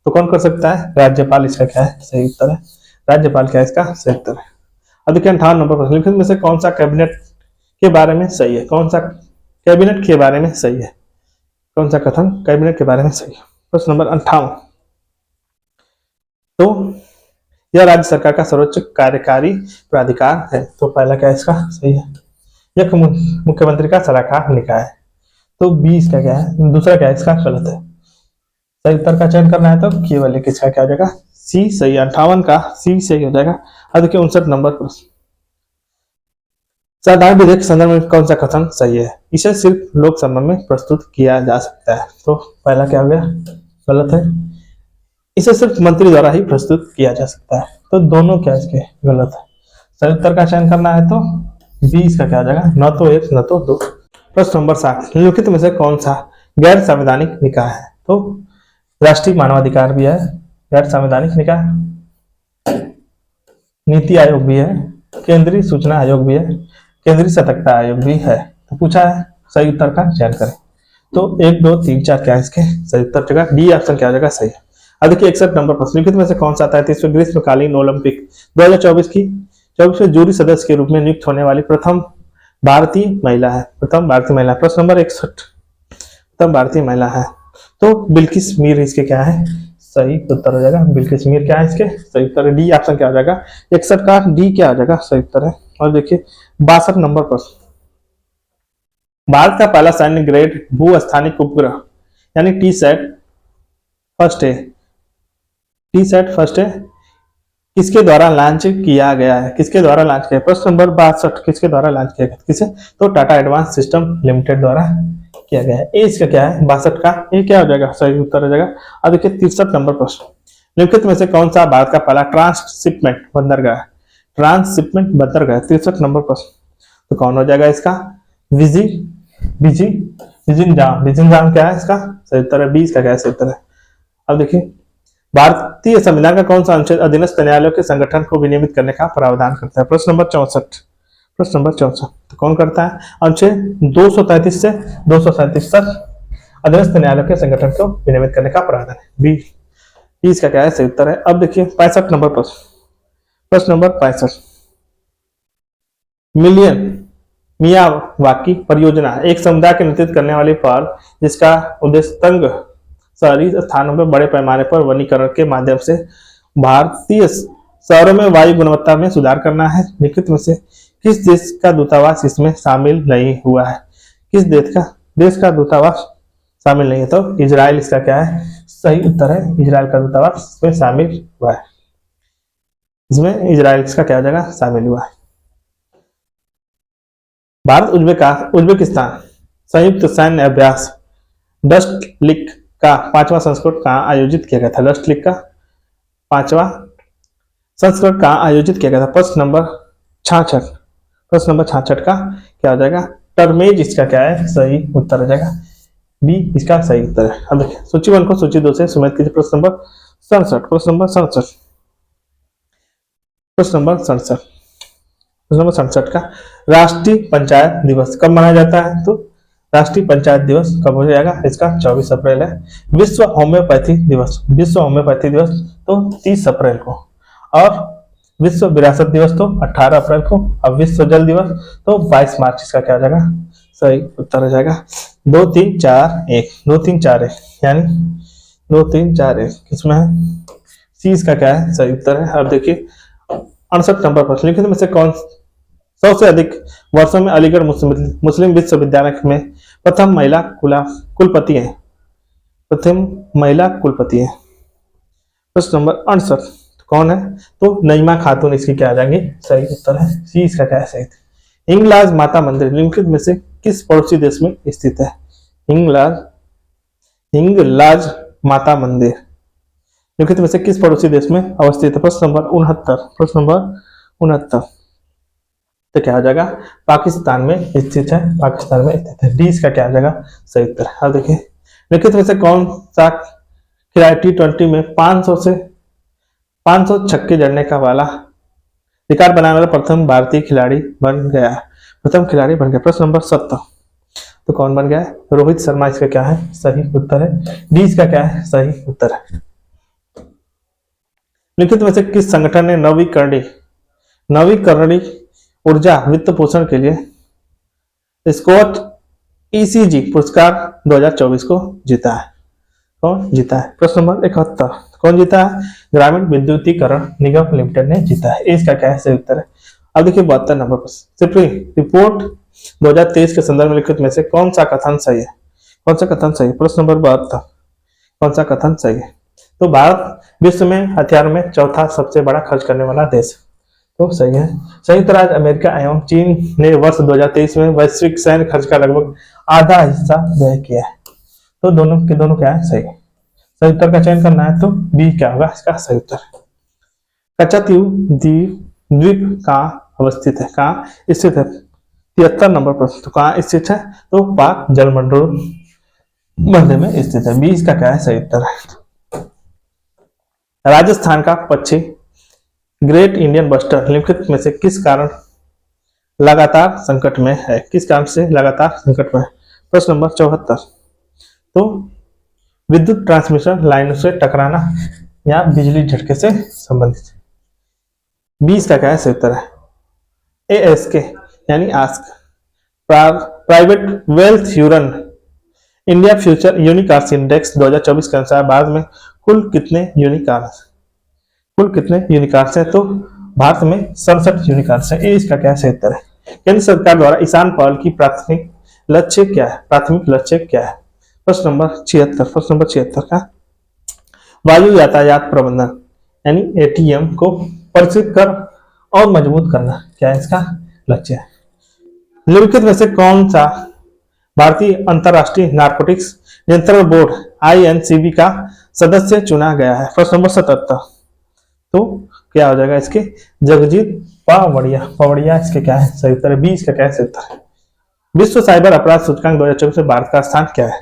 Speaker 1: तो कौन कर सकता है राज्यपाल, इसका क्या है सही उत्तर है, राज्यपाल क्या है इसका सही उत्तर है। अब देखिए 58 नंबर प्रश्न, निम्नलिखित में से कौन सा कैबिनेट के बारे में सही है, कौन सा कैबिनेट के बारे में सही है, कौन सा कथन कैबिनेट के बारे में सही है। प्रश्न नंबर 58, तो यह राज्य सरकार का सर्वोच्च कार्यकारी प्राधिकार है, तो पहला क्या इसका सही है। यह मुख्यमंत्री का सलाहकार निकाय है, तो 20 का क्या है, दूसरा क्या है इसका गलत है। सही उत्तर का चयन करना है, तो केवल एक इसका क्या हो जाएगा सी सही, 58 का सी सही हो जाएगा। अब देखिए 59 नंबर प्रश्न, साधारण विधेयक के संदर्भ में कौन सा कथन सही है, इसे सिर्फ लोकसभा में प्रस्तुत किया जा सकता है, तो पहला क्या हो गया गलत है, इसे सिर्फ मंत्री द्वारा ही प्रस्तुत किया जा सकता है, तो दोनों क्या इसके गलत है। सही उत्तर का चयन करना है, तो 20 का क्या हो जाएगा न तो 1 न तो 2। प्रश्न नंबर 7, निम्नलिखित में से कौन सा गैर संवैधानिक निकाय है, तो राष्ट्रीय मानवाधिकार भी है, गैर संवैधानिक निकाय, नीति आयोग भी है, केंद्रीय सूचना आयोग भी है, केंद्रीय सतर्कता आयोग भी है, तो पूछा है सही उत्तर का चयन करें, तो 1 2 3 4 क्या है इसके सही उत्तर जगह डी ऑप्शन क्या हो जाएगा सही है। अब देखिए 61 नंबर प्रश्न, निम्नलिखित में से कौन सा 33वें ग्रीष्मकालीन ओलंपिक 2024 में जूरी सदस्य के रूप में नियुक्त होने वाली प्रथम भारतीय महिला है, प्रथम भारतीय महिला। प्रश्न नंबर 61, प्रथम भारतीय महिला है, तो बिल्किस मीर इसके क्या है सही उत्तर हो जाएगा, बिल्किस मीर क्या है इसके सही उत्तर है, डी ऑप्शन क्या हो जाएगा 61 का डी क्या हो जाएगा सही उत्तर है। और देखिए 62 नंबर प्रश्न, भारत का पहला सैन्य ग्रेड भू स्थानिक उपग्रह यानी टी-सैट फर्स्ट है किसके द्वारा लॉन्च किया गया है, किसके द्वारा लॉन्च किया। प्रश्न नंबर 62 किसके द्वारा लॉन्च किया गया, किसे, तो टाटा एडवांस सिस्टम लिमिटेड द्वारा किया गया है। ए इसका क्या है 62 का ये क्या हो जाएगा सही उत्तर हो जाएगा। अब देखिए 63 नंबर प्रश्न, निम्नलिखित में से कौन सा भारत का पहला ट्रांसशिपमेंट बंदरगाह 63 नंबर प्रश्न, तो कौन हो जाएगा इसका विजिंजाम क्या है इसका सही उत्तर है, 20 का क्या है सही उत्तर है। अब देखिए भारतीय संविधान का कौन सा अनुच्छेद अधीनस्थ न्यायालयों के संगठन को विनियमित करने का प्रावधान करता है। प्रश्न नंबर 64, तो कौन करता है अनुच्छेद 233 से 237 तक अधीनस्थ न्यायालयों के संगठन को विनियमित करने का प्रावधान है, बी इसका क्या है सही उत्तर है। अब देखिए 65 नंबर प्रश्न नंबर 65, मियावाकी परियोजना एक समुदाय के नेतृत्व करने वाली पहल जिसका उद्देश्य तंग शहरी स्थानों पर बड़े पैमाने पर वनीकरण के माध्यम से भारतीय शहरों में वायु गुणवत्ता में सुधार करना है। निम्नलिखित में से किस देश का दूतावास इसमें शामिल नहीं हुआ है, किस देश का दूतावास शामिल नहीं है, तो इजराइल इसका क्या है सही उत्तर है, इजराइल का दूतावास इसमें शामिल हुआ है, इसमें इजराइल इसका क्या हो जाएगा शामिल हुआ है। भारत उज्बेकिस्तान संयुक्त सैन्य अभ्यास डस्ट लीग का 5वां संस्करण कहाँ आयोजित किया गया था? डस्ट लीग का 5वां संस्करण कहाँ आयोजित किया गया था? प्रश्न नंबर 66। प्रश्न नंबर 66 का क्या हो जाएगा? टर्मेज इसका क्या है सही उत्तर हो जाएगा, बी इसका सही उत्तर है। अब देखिए सूची 1 को सूची 2 से सुमेलित कीजिए। प्रश्न नंबर 67। प्रश्न नंबर 67। प्रश्न नंबर 67। प्रश्न नंबर 67 का राष्ट्रीय पंचायत दिवस कब मनाया जाता है? तो राष्ट्रीय पंचायत दिवस कब हो जाएगा? इसका 24 अप्रैल है। विश्व होम्योपैथी दिवस, विश्व होम्योपैथी दिवस तो 30 अप्रैल को, और विश्व विरासत दिवस तो 18 अप्रैल को, और विश्व जल दिवस तो 22 मार्च। इसका क्या हो जाएगा? सही उत्तर हो जाएगा 2 3 4 1, 2 3 4 1, यानी 2 3 4 1 किसमें है? सी इसका क्या है सही उत्तर है। अब देखिए 68 नंबर प्रश्न, लिखित में से कौन सबसे अधिक वर्षों में अलीगढ़ मुस्लिम विश्वविद्यालय में प्रथम महिला कुलपति है? प्रथम महिला कुलपति है। प्रश्न नंबर 68 कौन है? तो नईमा खातून इसकी क्या आ जाएंगी? सही उत्तर है, सी इसका क्या है सही। हिंगलाज माता मंदिर निम्नलिखित में से किस पड़ोसी देश में स्थित है? हिंगलाज माता मंदिर निम्नलिखित में से किस पड़ोसी देश में अवस्थित है? प्रश्न नंबर 69। प्रश्न नंबर 69 तो क्या हो जाएगा? पाकिस्तान में स्थित है, पाकिस्तान में स्थित है, डी इसका क्या हो जाएगा? सही उत्तर। अब देखिए निम्नलिखित में से कौन सा खिलाड़ी T20 में 500 छक्के जड़ने का वाला रिकॉर्ड बनाने वाला प्रथम भारतीय खिलाड़ी बन गया? प्रथम खिलाड़ी बन गया। प्रश्न नंबर 70 तो कौन बन गया है? रोहित शर्मा इसका क्या है सही उत्तर है, डी इसका क्या है सही उत्तर है। निम्नलिखित में से किस संगठन ने नवीकरणीय ऊर्जा वित्त पोषण के लिए स्कॉट ईसीजी पुरस्कार 2024 को जीता है? कौन जीता है? प्रश्न नंबर 71 कौन जीता है? ग्रामीण विद्युतीकरण निगम लिमिटेड ने जीता है, इसका क्या है सही उत्तर है। अब देखिए 72 नंबर प्रश्न, रिपोर्ट 2023 के संदर्भ में लिखित में से कौन सा कथन सही है? कौन सा कथन सही है? प्रश्न नंबर 72 कौन सा कथन सही है? तो भारत विश्व में हथियारों में चौथा सबसे बड़ा खर्च करने वाला देश, तो सही है। संयुक्त राज्य अमेरिका एवं चीन ने वर्ष 2023 में वैश्विक सैन्य खर्च का लगभग आधा हिस्सा व्यय किया है, तो दोनों के दोनों क्या है सही। सही उत्तर का चयन करना है तो बी क्या होगा इसका सही उत्तर। कच्छातीव द्वीप कहाँ अवस्थित है? कहाँ स्थित है? 73 नंबर प्रश्न, तो कहाँ स्थित है? तो पाक जलमंडल मध्य में स्थित है, बी इसका क्या है सही उत्तर है। राजस्थान का पक्षी ग्रेट इंडियन बस्टर निम्नलिखित में से किस कारण लगातार संकट में है? किस कारण से लगातार संकट में है? प्रश्न नंबर 74 तो विद्युत ट्रांसमिशन लाइनों से टकराना या बिजली झटके से संबंधित, बी इसका क्या है सही उत्तर है। ASK यानी ASK private wealth Hurun India future unicorns index 2024 के अनुसार भारत में कुल कितने यूनिकॉर्न्स है? तो भारत में 67 यूनिकॉर्न्स है, इसका क्या सही उत्तर है। केंद्र सरकार द्वारा ईशान पहल की प्राथमिक लक्ष्य क्या है? प्रश्न नंबर 76। प्रश्न नंबर 76 का वायु यातायात प्रबंधन यानी ATM को परिचित कर और मजबूत करना क्या है इसका लक्ष्य है? निम्नलिखित में से कौन सा भारतीय अंतरराष्ट्रीय नारकोटिक्स नियंत्रण बोर्ड INCB का सदस्य चुना गया है? प्रश्न नंबर 77 तो क्या हो जाएगा इसके? जगजीत पवड़िया इसके क्या है सही उत्तर है, बी इसका क्या है सही उत्तर है। विश्व साइबर अपराध सूचकांक 2024 में भारत का स्थान क्या है?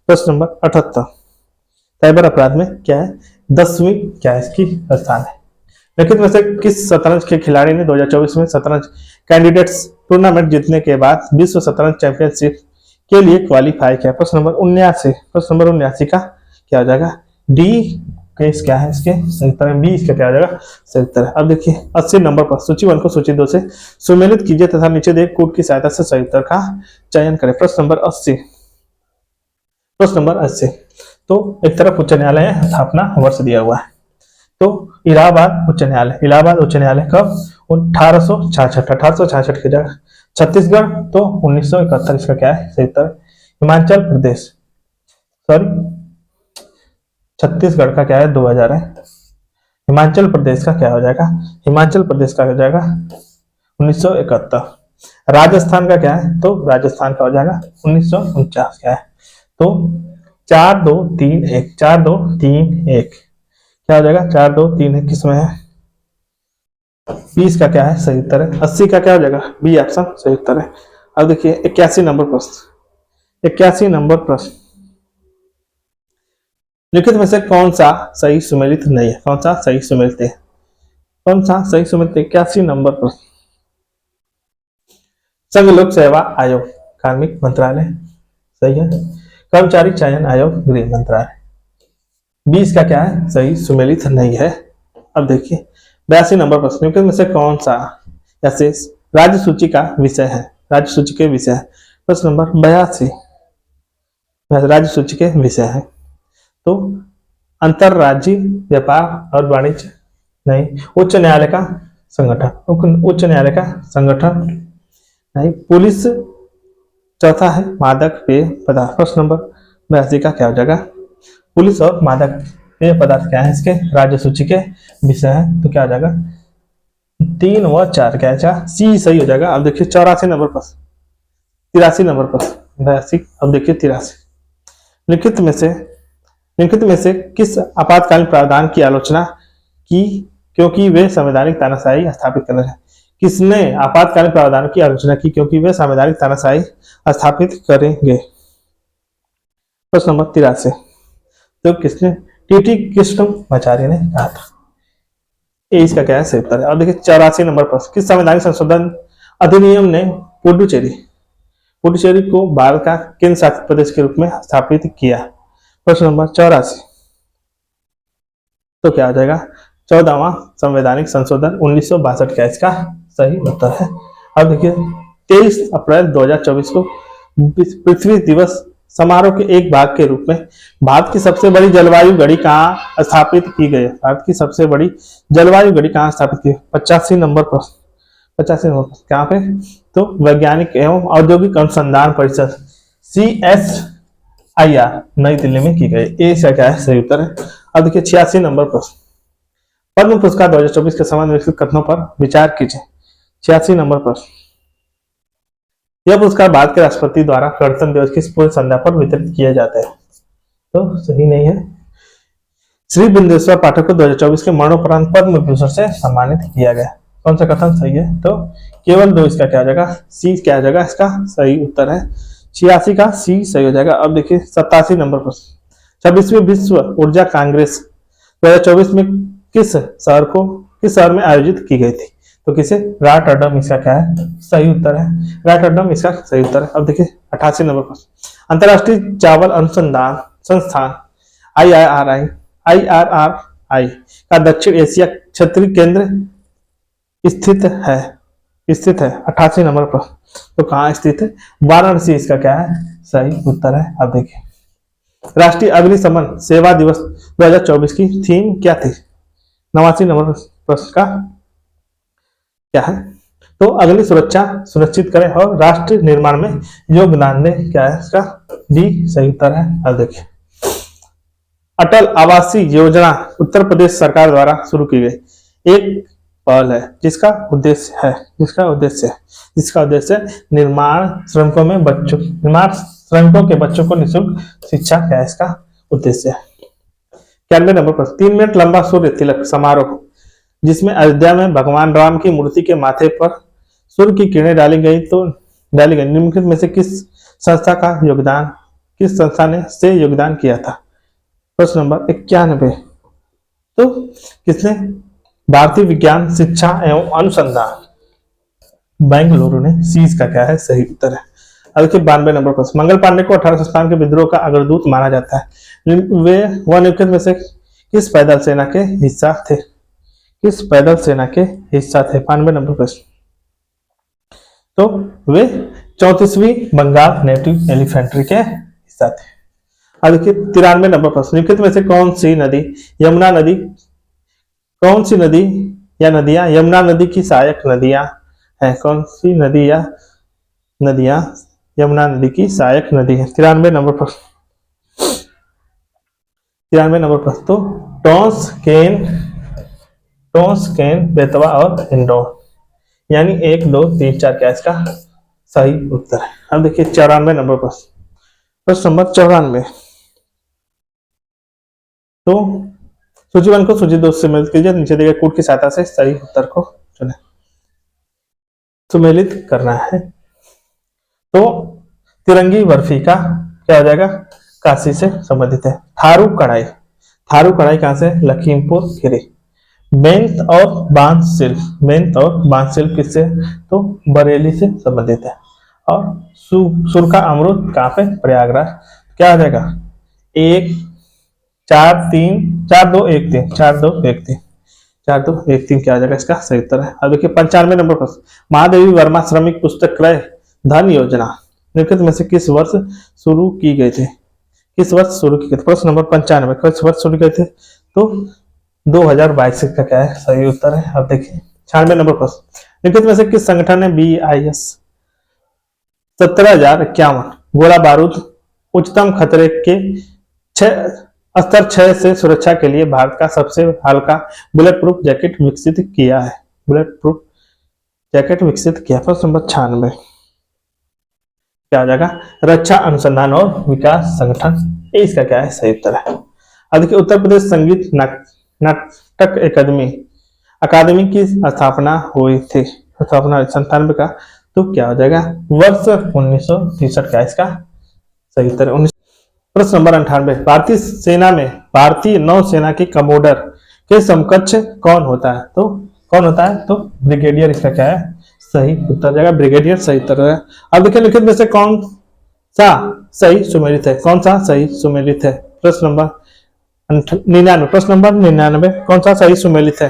Speaker 1: प्रश्न नंबर 78 साइबर अपराध में क्या है? 10वीं क्या है इसकी स्थान है। निम्नलिखित में से किस शतरंज के खिलाड़ी ने 2024 में शतरंज कैंडिडेट्स टूर्नामेंट जीतने के बाद विश्व शतरंज चैंपियनशिप के लिए क्वालिफाई किया? प्रश्न नंबर 79। प्रश्न नंबर 79 का क्या हो जाएगा? डी केस क्या है इसके सही उत्तर है, बी इसका क्या हो जाएगा सही उत्तर है। अब देखिए 80 नंबर पर सूची 1 को सूची 2 से सुमेलित कीजिए तथा नीचे दिए कोड की सहायता से सही उत्तर का चयन करें। प्रश्न नंबर 80। प्रश्न नंबर 80 तो एक तरफ उच्च न्यायालय है, स्थापना वर्ष दिया हुआ है, तो इलाहाबाद उच्च न्यायालय कब? 1866 की जगह छत्तीसगढ़ तो 1971, इसका क्या है सही उत्तर। हिमाचल प्रदेश छत्तीसगढ़ का क्या है 2000 है, हिमाचल प्रदेश का क्या हो जाएगा? हिमाचल प्रदेश का हो जाएगा 1971। राजस्थान का क्या है? तो राजस्थान का हो जाएगा 1949 क्या है, तो 4 2 3 1, 4 2 3 1 क्या हो जाएगा? 4 2 3 1 किसमें है? 20 का क्या है सही उत्तर है? 80 का क्या हो जाएगा? बी ऑप्शन सही उत्तर है। अब देखिए 81 नंबर प्रश्न, 81 नंबर प्रश्न, लिखित में से कौन सा सही सुमेलित नहीं है? कौन सा सही सुमेलित है? कौन सा सही सुमेलित है? 81 नंबर प्रश्न, संघ लोक सेवा आयोग, कार्मिक मंत्रालय सही है। कर्मचारी चयन आयोग, गृह मंत्रालय। 20 का क्या है सही सुमेलित नहीं है? अब देखिए 82 नंबर प्रश्न, निम्नलिखित में से कौन सा ऐसे राज्य सूची का विषय है? राज्य सूची के विषय है। प्रश्न नंबर 82 राज्य सूची के विषय है। तो अंतरराज्यीय व्यापार और वाणिज्य नहीं, उच्च न्यायालय का संगठन, उच्च न्यायालय का संगठन नहीं, पुलिस। चौथा है मादक पेय पदार्थ। प्रश्न नंबर 82 का क्या हो जाएगा? पुलिस और मादक पेय पदार्थ क्या है? इसके राज्य सूची के विषय है। तो क्या हो जाएगा? 3 व 4 क्या है? सी सही हो जाएगा। अब देखिए 84 नंबर प्रश्न, 83 नंबर प्रश्न, 82। अब देखिए 83, लिखित में से किस आपातकालीन प्रावधान की आलोचना की क्योंकि वे संवैधानिक तानाशाही स्थापित करना है? किसने आपातकालीन प्रावधान की आलोचना की क्योंकि वे संवैधानिक तानाशाही स्थापित करेंगे? प्रश्न नंबर 83, तो किसने? टीटी कृष्णमाचार्य ने कहा था। ये इसका क्या है सही उत्तर है। और देखिए 84 नंबर प्रश्न, किस संवैधानिक संशोधन अधिनियम ने पुडुचेरी को भारत का केंद्र शासित प्रदेश के रूप में स्थापित किया? प्रश्न नंबर 84, तो क्या हो जाएगा? 14वां संवैधानिक संशोधन 1962 का इसका सही उत्तर है। अब देखिए 23 अप्रैल 2024 को पृथ्वी दिवस समारोह के एक भाग के रूप में भारत की सबसे बड़ी जलवायु घड़ी कहाँ स्थापित की गई? भारत की सबसे बड़ी जलवायु घड़ी कहाँ स्थापित की? 85 नंबर प्रश्न, 85 नंबर कहाँ पे? तो वैज्ञानिक एवं औद्योगिक अनुसंधान परिषद CSIR नई दिल्ली में की गई। ये क्या है सही उत्तर है। अब देखिए 86 नंबर प्रश्न, पद्म पुरस्कार 2024 के संबंध में विकसित कथनों पर विचार कीजिए। 86 नंबर प्रश्न, यह पुरस्कार भारत के राष्ट्रपति द्वारा गणतंत्र दिवस की पूर्व संध्या पर वितरित किया जाता है। तो सही नहीं है। श्री बिंदेश्वर पाठक को 2024 के मरणोपरांत पद्म विभूषण से सम्मानित किया गया। कौन सा कथन सही है? तो केवल 2 इसका क्या हो जाएगा? सी क्या हो जाएगा? इसका सही उत्तर है। 86 का सी सही हो जाएगा। अब देखिए 87 नंबर प्रश्न, 26वीं विश्व ऊर्जा कांग्रेस 2024 में किस शहर में आयोजित की गई थी? तो किसे? रॉटरडम इसका क्या है सही उत्तर है। रॉटरडम इसका सही उत्तर है। अब देखिए 88 नंबर प्रश्न, अंतरराष्ट्रीय चावल अनुसंधान संस्थान IRRI का दक्षिण एशिया क्षेत्रीय केंद्र स्थित है 88 नंबर प्रश्न, तो कहाँ स्थित है? वाराणसी इसका क्या है सही उत्तर है। अब देखिए राष्ट्रीय अग्निशमन सेवा दिवस 2024 की थीम क्या थी? 89 नंबर प्रश्न का क्या है? तो अग्नि सुरक्षा सुनिश्चित करें और राष्ट्र निर्माण में योगदान दें। क्या है इसका? डी सही उत्तर है। अब देखिए अटल आवासीय योजना उत्तर प्रदेश सरकार द्वारा शुरू की गई एक पहल है जिसका उद्देश्य निर्माण श्रमिकों के बच्चों को निःशुल्क शिक्षा। क्या है इसका उद्देश्य? 91 नंबर प्रश्न, 3 मिनट लंबा सूर्य तिलक समारोह जिसमें अयोध्या में भगवान राम की मूर्ति के माथे पर सूर्य की किरणें डाली गई निम्नलिखित में से किस संस्था ने योगदान किया था? प्रश्न नंबर 91, तो किसने? भारतीय विज्ञान शिक्षा एवं अनुसंधान बेंगलुरु ने। सी इसका क्या है सही उत्तर है। अब देखिए 92 नंबर प्रश्न, मंगल पांडे को 1857 के विद्रोह का अग्रदूत माना जाता है। वे निम्नलिखित में से किस पैदल सेना के हिस्सा थे? 92 नंबर प्रश्न, तो वे 34वीं बंगाल नेटिव एलिफेंट्री के हिस्सा थे। अब देखिए 93 नंबर प्रश्न, निम्नलिखित में से कौन सी नदी या नदियां यमुना नदी की सहायक नदियां हैं? कौन सी नदी या नदियां यमुना नदी की सहायक नदी है? 93 नंबर प्रश्न, तो टोंस केन बेतवा और इंडोर, यानी 1 2 3 4 क्या इसका सही उत्तर है। अब देखिए 94 नंबर प्रश्न, प्रश्न नंबर 94, तो सूची 1 को सूची 2 से सम्मिलित कीजिए, नीचे दिए गए कूट की सहायता से सही उत्तर को चुनें। सम्मिलित करना है तो तिरंगी बर्फी का क्या हो जाएगा, काशी से संबंधित है। थारू कढ़ाई, थारू कढ़ाई कहां से, लखीमपुर खीरी। बेंत और बांस शिल्प, बेंत और बांस शिल्प किससे, तो बरेली से संबंधित है। और सुरखा अमरुद कहां पे, प्रयागराज। क्या हो जाएगा, 1 4 3 4 2 1 3 4 2 1 3 4 2 1 3 क्या आ जाएगा इसका सही उत्तर है। अब देखिए 95 नंबर प्रश्न, महादेवी वर्मा श्रमिक पुस्तक क्रय धन योजना निम्नलिखित में से किस वर्ष शुरू की गई थी, किस वर्ष शुरू की गई थी। प्रश्न नंबर 95 किस वर्ष शुरू किए थे, तो 2022 का क्या है सही उत्तर है। अब देखिए 96 नंबर प्रश्न, निम्नलिखित में से किस संगठन ने BIS 17,051 गोला बारूद उच्चतम खतरे के 6 से सुरक्षा के लिए भारत का सबसे हल्का बुलेट प्रूफ जैकेट विकसित किया है, बुलेट प्रूफ जैकेट विकसित किया। प्रश्न नंबर 96 क्या हो जाएगा, रक्षा अनुसंधान और विकास संगठन, इसका क्या है सही उत्तर है। अब देखिए उत्तर प्रदेश संगीत नाटक अकादमी की स्थापना हुई थी, स्थापना 97 का, तो क्या हो जाएगा वर्ष 1963 का इसका सही उत्तर है। प्रश्न नंबर 98, भारतीय सेना में भारतीय नौसेना के कमोडर के समकक्ष कौन होता है, तो कौन होता है, तो ब्रिगेडियर इसका क्या है सही उत्तर जाएगा, ब्रिगेडियर सही उत्तर है। अब देखिए लिखित में से कौन सा सही सुमेलित है, कौन सा सही सुमेलित है। प्रश्न नंबर 99, प्रश्न नंबर 99 कौन सा सही सुमेलित है,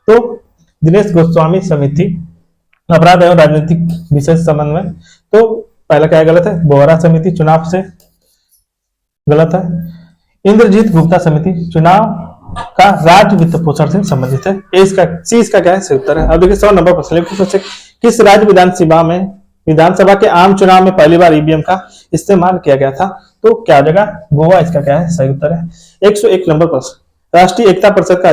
Speaker 1: तो दिनेश गोस्वामी समिति अपराध एवं राजनीतिक विशेष संबंध में, तो पहला क्या गलत है, बोहरा समिति चुनाव से गलत है। इंद्रजीत गुप्ता समिति चुनाव का राज्य वित्त पोषण से संबंधित है, इसका सी इसका क्या है सही उत्तर है। अब देखिए 100 नंबर प्रश्न, किस राज्य विधानसभा के आम चुनाव में पहली बार ईवीएम का इस्तेमाल किया गया था, तो क्या जगह गोवा इसका क्या है सही उत्तर है। 101 नंबर प्रश्न, राष्ट्रीय एकता परिषद का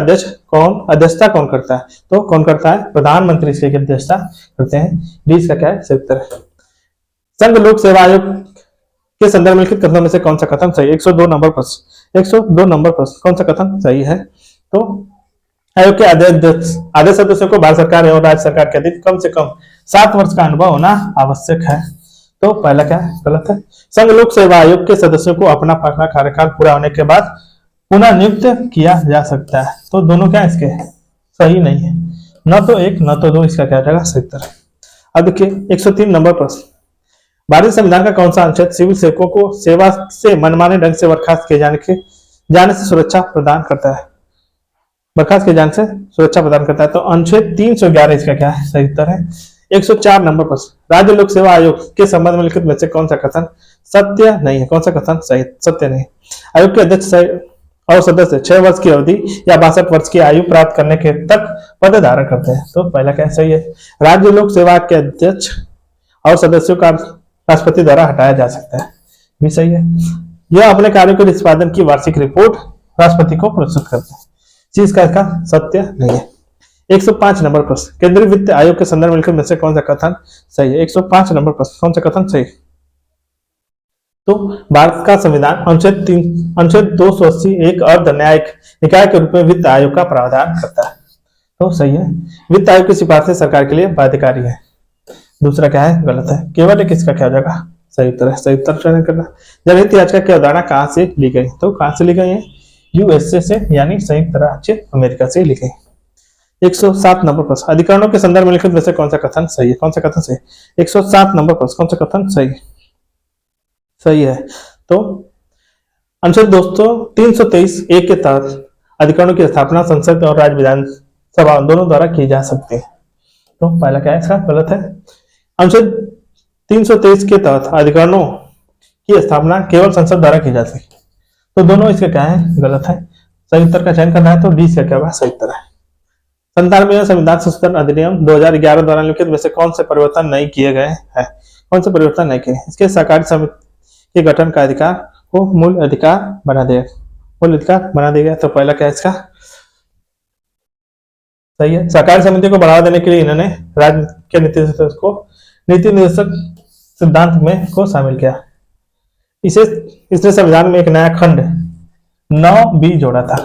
Speaker 1: अध्यक्षता कौन करता है, तो कौन करता है, प्रधानमंत्री इसकी अध्यक्षता करते हैं, डी इसका क्या है सही उत्तर है। संघ लोक सेवा आयोग के संदर्भ में लिखित कथनों में से कौन सा कथन सही है। 102 नंबर प्रश्न, 102 नंबर प्रश्न, कौन सा कथन सही है, तो आयोग के आधे सदस्यों को भारत सरकार एवं राज्य सरकार के अधीन कम से कम 7 वर्ष का अनुभव होना आवश्यक है, तो पहला क्या है गलत है। संघ लोक सेवा आयोग के सदस्यों को अपना कार्यकाल पूरा होने के बाद पुनः नियुक्त किया जा सकता है, तो दोनों क्या इसके सही नहीं है, न तो 1 न तो 2, इसका क्या जाएगा सही उत्तर। अब देखिए 103 नंबर प्रश्न, भारतीय संविधान का कौन सा अनुच्छेद सिविल सेवकों को सेवा से मनमाने ढंग से बर्खास्त किए जाने से सुरक्षा प्रदान करता है, बर्खास्त किए जाने से सुरक्षा प्रदान करता है, तो अनुच्छेद 311 इसका क्या है सही उत्तर है। 104 नंबर प्रश्न, राज्य लोक सेवा आयोग के संबंध में लिखित में से कौन सा कथन सत्य नहीं है, कौन सा कथन सही सत्य नहीं। आयोग के अध्यक्ष और सदस्य 6 वर्ष की अवधि या 62 वर्ष की आयु प्राप्त करने के तक पद धारण करते हैं, तो पहला क्या सही है। राज्य लोक सेवा के अध्यक्ष और सदस्यों का राष्ट्रपति द्वारा हटाया जा सकता है, भी सही है। यह अपने कार्यों के निष्पादन की वार्षिक रिपोर्ट राष्ट्रपति को प्रस्तुत करते हैं, चीज का इसका सत्य नहीं है। 105 नंबर प्रश्न, केंद्रीय वित्त आयोग के संदर्भ में लिखित में से कौन सा कथन सही है। 105 नंबर प्रश्न, कौन सा कथन सही, तो भारत का संविधान अनुच्छेद 280 एक अर्ध न्यायिक निकाय के रूप में वित्त आयोग का प्रावधान करता है, तो सही है। वित्त आयोग की सिफारिशें सरकार के लिए बाध्यकारी है, दूसरा क्या है गलत है। केवल एक इसका क्या हो जाएगा सही उत्तर है, सही उत्तर चयन करना। जनहित याचिका की अवधारणा कहां से ली गई, तो कहां से ली गई है, यूएसए से, यानी संयुक्त राज्य अमेरिका से ली गई। 107 नंबर प्रश्न, अधिकरणों के संदर्भ में लिखित में से कौन सा कथन सही है, कौन सा कथन सही। 107 नंबर प्रश्न, कौन सा कथन सही है, तो अनुच्छेद 323 एक के तहत अधिकरणों की स्थापना संसद और राज्य विधानसभा दोनों द्वारा की जा सकती है, तो पहला क्या है इसका गलत है। अनुच्छेद 323 के तहत अधिकरणों की स्थापना केवल संसद द्वारा की जा सकती, तो दोनों इसका क्या है गलत है। सही उत्तर का चयन करना है, तो डी इसका क्या सही उत्तर है। 97वें संविधान संशोधन अधिनियम 2011 द्वारा लिखित में से कौन से परिवर्तन नहीं किए गए हैं, कौन से परिवर्तन नहीं किए। इसके सहकारी समिति के गठन का अधिकार को मूल अधिकार बना दिया गया, तो पहला क्या है इसका सही है। सहकारी समिति को बढ़ावा देने के लिए इन्होंने राज्य के नीति निर्देशक सिद्धांत में को शामिल किया। इसने संविधान में एक नया खंड 9 बी जोड़ा था।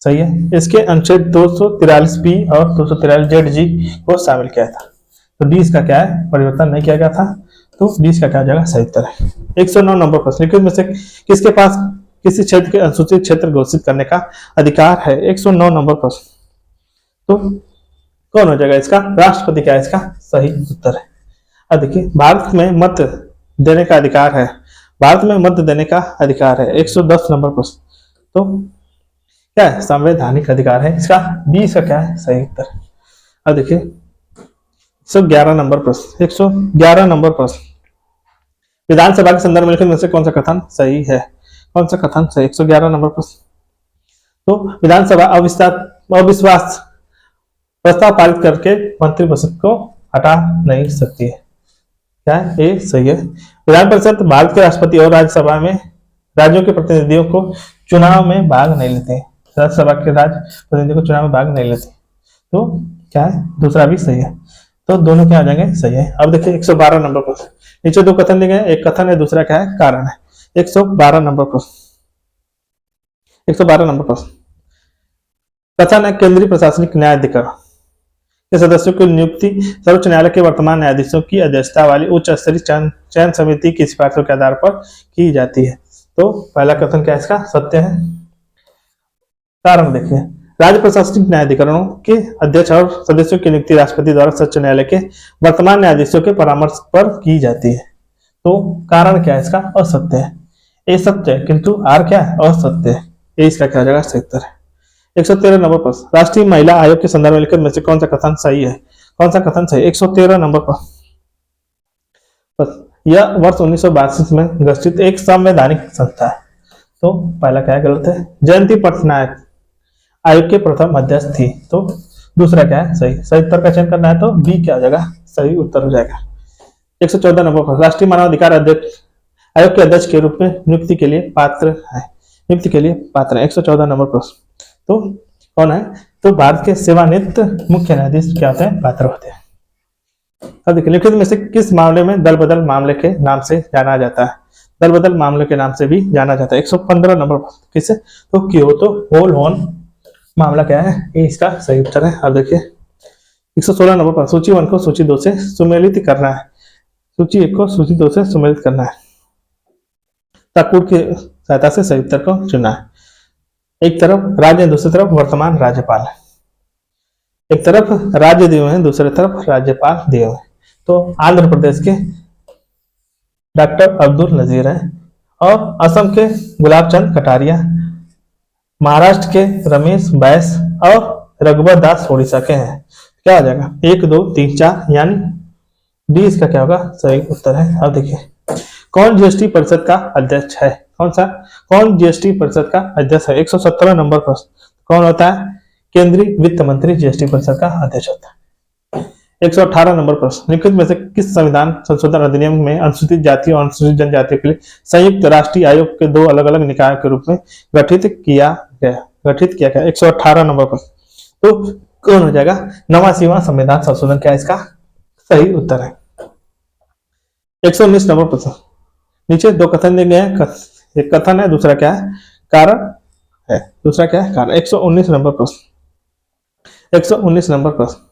Speaker 1: सही है। इसके अनुच्छेद 243 बी और 243 जेड जी को शामिल किया था। तो डी इसका क्या है, परिवर्तन नहीं किया गया था। तो डी इसका क्या हो जाएगा, सही उत्तर है। 109 नंबर प्रश्न, निम्नलिखित में से किसके पास किसी क्षेत्र के अनुसूचित क्षेत्र घोषित करने का अधिकार है। 109 नंबर प्रश्न, तो कौन हो जाएगा इसका, राष्ट्रपति क्या है इसका सही उत्तर है। अब देखिए, भारत में मत देने का अधिकार है, भारत में मत देने का अधिकार है। 110 नंबर प्रश्न, तो क्या है, संवैधानिक अधिकार है इसका, बी इसका क्या है सही उत्तर। अब देखिए 111 नंबर प्रश्न, 111 नंबर प्रश्न, विधानसभा के संदर्भ में लिखित में से कौन सा कथन सही है, कौन सा कथन सही। 111 नंबर प्रश्न, तो विधानसभा अविश्वास प्रस्ताव पारित करके मंत्रिपरिषद को हटा नहीं सकती है। क्या है, ये सही है। विधान परिषद भारत के राष्ट्रपति और राज्यसभा में राज्यों के प्रतिनिधियों को चुनाव में भाग नहीं लेते हैं। राज्यसभा के राज्य प्रतिनिधियों को चुनाव में भाग नहीं लेते, तो क्या है, दूसरा भी सही है। तो दोनों क्या आ जाएंगे, सही है। अब देखिए 112 नंबर प्रश्न, नीचे दो कथन दिए गए, एक कथन है, दूसरा क्या है, कारण है। 112 नंबर प्रश्न, 112 नंबर प्रश्न, कथन है, केंद्रीय प्रशासनिक न्यायाधिकरण के सदस्यों की नियुक्ति सर्वोच्च न्यायालय के वर्तमान न्यायाधीशों की अध्यक्षता वाली उच्च स्तरीय चयन समिति की सिफारिशों के आधार पर की जाती है। तो पहला कथन क्या है इसका, सत्य है। कारण देखिए, राज्य प्रशासनिक न्यायाधिकरणों के अध्यक्ष और सदस्यों की नियुक्ति राष्ट्रपति द्वारा सर्वोच्च न्यायालय के वर्तमान न्यायाधीशों के परामर्श पर की जाती है। तो कारण क्या है इसका, असत्य है। ए सत्य है किंतु आर क्या है, असत्य है। ए इसका क्या हो जाएगा, सही उत्तर है। 113 नंबर प्रश्न, राष्ट्रीय महिला आयोग के संदर्भ में लिखित में से कौन सा कथन सही है, कौन सा कथन सही। 113 नंबर प्रश्न, यह वर्ष 1962 में गठित एक संवैधानिक संस्था है। तो पहला क्या है, गलत है। जयंती पटनायक आयोग के प्रथम अध्यक्ष थी। तो दूसरा क्या है, सही। सही उत्तर का चयन करना है तो बी क्या हो जाएगा, सही उत्तर हो जाएगा। 114 नंबर प्रश्न, राष्ट्रीय मानवाधिकार अध्यक्ष आयोग के अध्यक्ष के रूप में नियुक्ति के लिए पात्र है, नियुक्ति के लिए पात्र है। 114 नंबर प्रश्न, तो कौन है, तो भारत के सेवानिवृत्त मुख्य न्यायाधीश क्या होते हैं, पात्र होते हैं। अब देखिए, लिखित में से किस मामले में दल बदल मामले के नाम से जाना जाता है, दल बदल मामले के नाम से भी जाना जाता है। 115 नंबर किसे, तो क्योतो होल होन मामला क्या है, ये इसका सही उत्तर है। अब देखिए 116 नंबर पर, सूची 1 को सूची 2 से सुमेलित करना है, सूची 1 को सूची 2 से सुमेलित करना है, ताकूर की सहायता से सही उत्तर को चुनना है। एक तरफ राज्य, दूसरी तरफ वर्तमान राज्यपाल है, एक तरफ राज्य दिए हुए हैं, दूसरी तरफ राज्यपाल दिए हुए हैं। तो आंध्र प्रदेश के डॉक्टर अब्दुल नजीर है और असम के गुलाब चंद कटारिया, महाराष्ट्र के रमेश बैस और रघुवर दास ओडिशा के हैं। क्या आ जाएगा, 1 2 3 4, यानी डी इसका क्या होगा, सही उत्तर है। अब देखिए, कौन जीएसटी परिषद का अध्यक्ष है, कौन सा, कौन जीएसटी परिषद का अध्यक्ष है। 117 नंबर प्रश्न, कौन होता है, केंद्रीय वित्त मंत्री जीएसटी परिषद का अध्यक्ष होता है। 118 नंबर प्रश्न, निम्नलिखित में से किस संविधान संशोधन अधिनियम में अनुसूचित जाति और अनुसूचित जनजाति के लिए संयुक्त राष्ट्रीय आयोग के 2 अलग अलग निकाय के रूप में गठित किया गया। 118 नंबर प्रश्न, तो कौन हो जाएगा, 9वां संविधान संशोधन क्या है इसका सही उत्तर है। 119 नंबर प्रश्न, नीचे 2 कथन दिए गए हैं, एक कथन है, दूसरा क्या है, कारण है, दूसरा क्या है, कारण। 119 नंबर प्रश्न, 119 नंबर प्रश्न,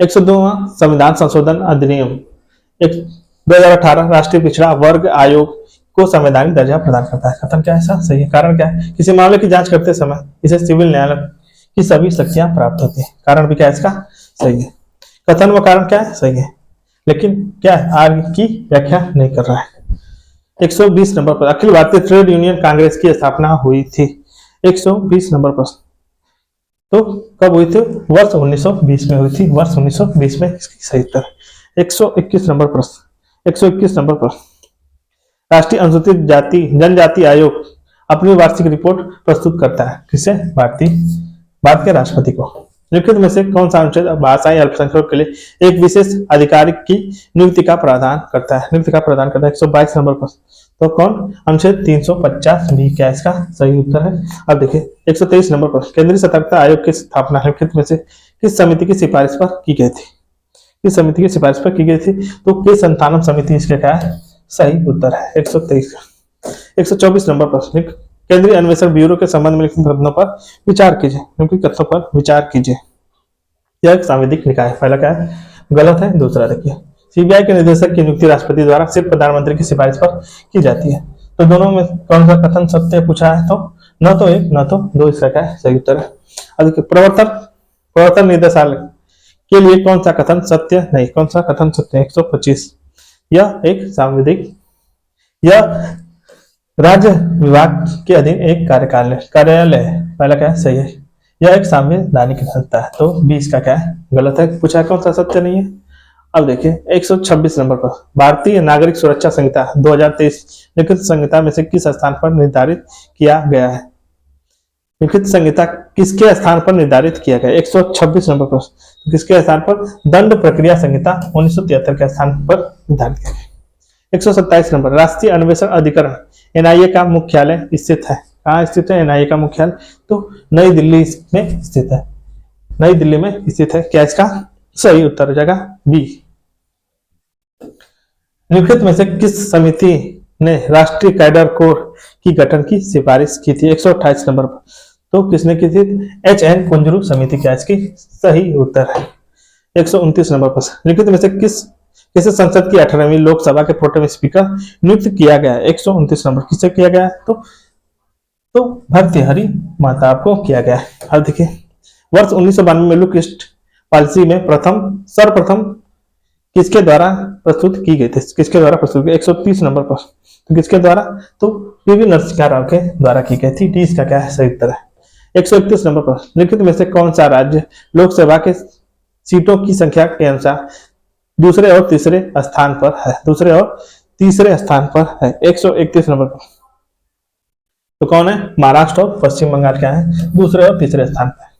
Speaker 1: 102वां संविधान संशोधन अधिनियम 2018 राष्ट्रीय पिछड़ा वर्ग आयोग को संवैधानिक दर्जा प्रदान करता है। कथन क्या है, ऐसा सही है। कारण क्या है, किसी मामले की जांच करते समय इसे सिविल न्यायालय की सभी शक्तियां प्राप्त होती है। कारण भी क्या है इसका सही है। कथन व कारण क्या है, सही है, लेकिन क्या है, आगे की व्याख्या नहीं कर रहा है। 120 नंबर पर, अखिल भारतीय ट्रेड यूनियन कांग्रेस की स्थापना हुई थी। 120 नंबर प्रश्न, तो कब हुई थी, वर्ष 1920 में हुई थी, वर्ष 1920 में इसकी सही उत्तर। 121 नंबर प्रश्न, 121 नंबर प्रश्न, राष्ट्रीय अनुसूचित जाति जनजाति आयोग अपनी वार्षिक रिपोर्ट प्रस्तुत करता है किसे, भारत के राष्ट्रपति को। निम्नलिखित में से कौन सा अनुच्छेद भाषाई अल्पसंख्यकों के लिए एक विशेष अधिकारी की नियुक्ति का प्रावधान करता है, नियुक्ति का प्रावधान करता है। 122 नंबर प्रश्न, तो कौन, अनुच्छेद 350 भी क्या इसका सही उत्तर है। अब देखिए 123 नंबर प्रश्न, केंद्रीय सतर्कता आयोग की स्थापना निम्नलिखित में से किस समिति की सिफारिश पर की गई थी, किस समिति की सिफारिश पर की गई थी, तो के संतानम समिति इसका क्या है सही उत्तर है। 123 124 नंबर प्रश्न, केंद्रीय अन्वेषण ब्यूरो के संबंध में लिखित कथनों पर विचार कीजिए। निम्नलिखित कथनों पर विचार कीजिए। यह एक सांविधिक निकाय है। पहला क्या है, गलत है। दूसरा देखिए, सीबीआई के निदेशक की नियुक्ति राष्ट्रपति द्वारा सिर्फ प्रधानमंत्री की सिफारिश पर की जाती है। तो दोनों में कौन सा कथन सत्य पूछा है, तो न तो एक न तो दो, इसका क्या है सही उत्तर है। अब देखिए, प्रवर्तन निदेशालय के लिए कौन सा कथन सत्य नहीं, कौन सा कथन सत्य है, 125। यह एक सांविधिक, यह राज्य विभाग के अधीन एक कार्यालय है। पहला क्या है सही है। यह एक संवैधानिक संस्था है। तो 20 का क्या है गलत है। पूछा है कौन सा सत्य नहीं है। अब देखिए 126 नंबर पर, भारतीय नागरिक सुरक्षा संहिता 2023 लिखित संहिता में से किस स्थान पर निर्धारित किया गया है। लिखित संहिता किसके स्थान पर निर्धारित किया गया, 126 नंबर पर किसके स्थान पर, दंड प्रक्रिया संहिता 1973 के स्थान पर निर्धारित किया गया। 127 नंबर, राष्ट्रीय अन्वेषण अधिकरण एनआईए का मुख्यालय स्थित है। कहाँ स्थित है एनआईए का मुख्यालय, तो नई दिल्ली में स्थित है। नई दिल्ली में स्थित है। क्या इसका सही उत्तर हो जाएगा बी। निम्नलिखित में से किस समिति ने राष्ट्रीय कैडर कोर की गठन की सिफारिश की थी, 128 नंबर पर, तो किसने की थी, HN कुंजरू समिति। क्या इसकी सही उत्तर है। 129 नंबर पर, लिखित में से किसे संसद की 18वीं लोकसभा के प्रोटेम स्पीकर नियुक्त किया गया है, 129 नंबर, किसे किया गया है, तो भर्तृहरि महताब आपको किया गया है। अब देखिए, वर्ष 1992 में लुक ईस्ट पॉलिसी में सर्वप्रथम किसके द्वारा प्रस्तुत की गई थी, किसके द्वारा प्रस्तुत की, 130 नंबर पर, तो किसके द्वारा, तो पीवी नरसिम्हा राव के द्वारा की गई थी। डी इसका क्या है सही उत्तर है। 131 नंबर पर, निम्नलिखित में से कौन सा राज्य लोकसभा के सीटों की संख्या के अनुसार दूसरे और तीसरे स्थान पर है, दूसरे और तीसरे स्थान पर है, 131 नंबर पर, तो कौन है, महाराष्ट्र और पश्चिम बंगाल क्या है दूसरे और तीसरे स्थान पर।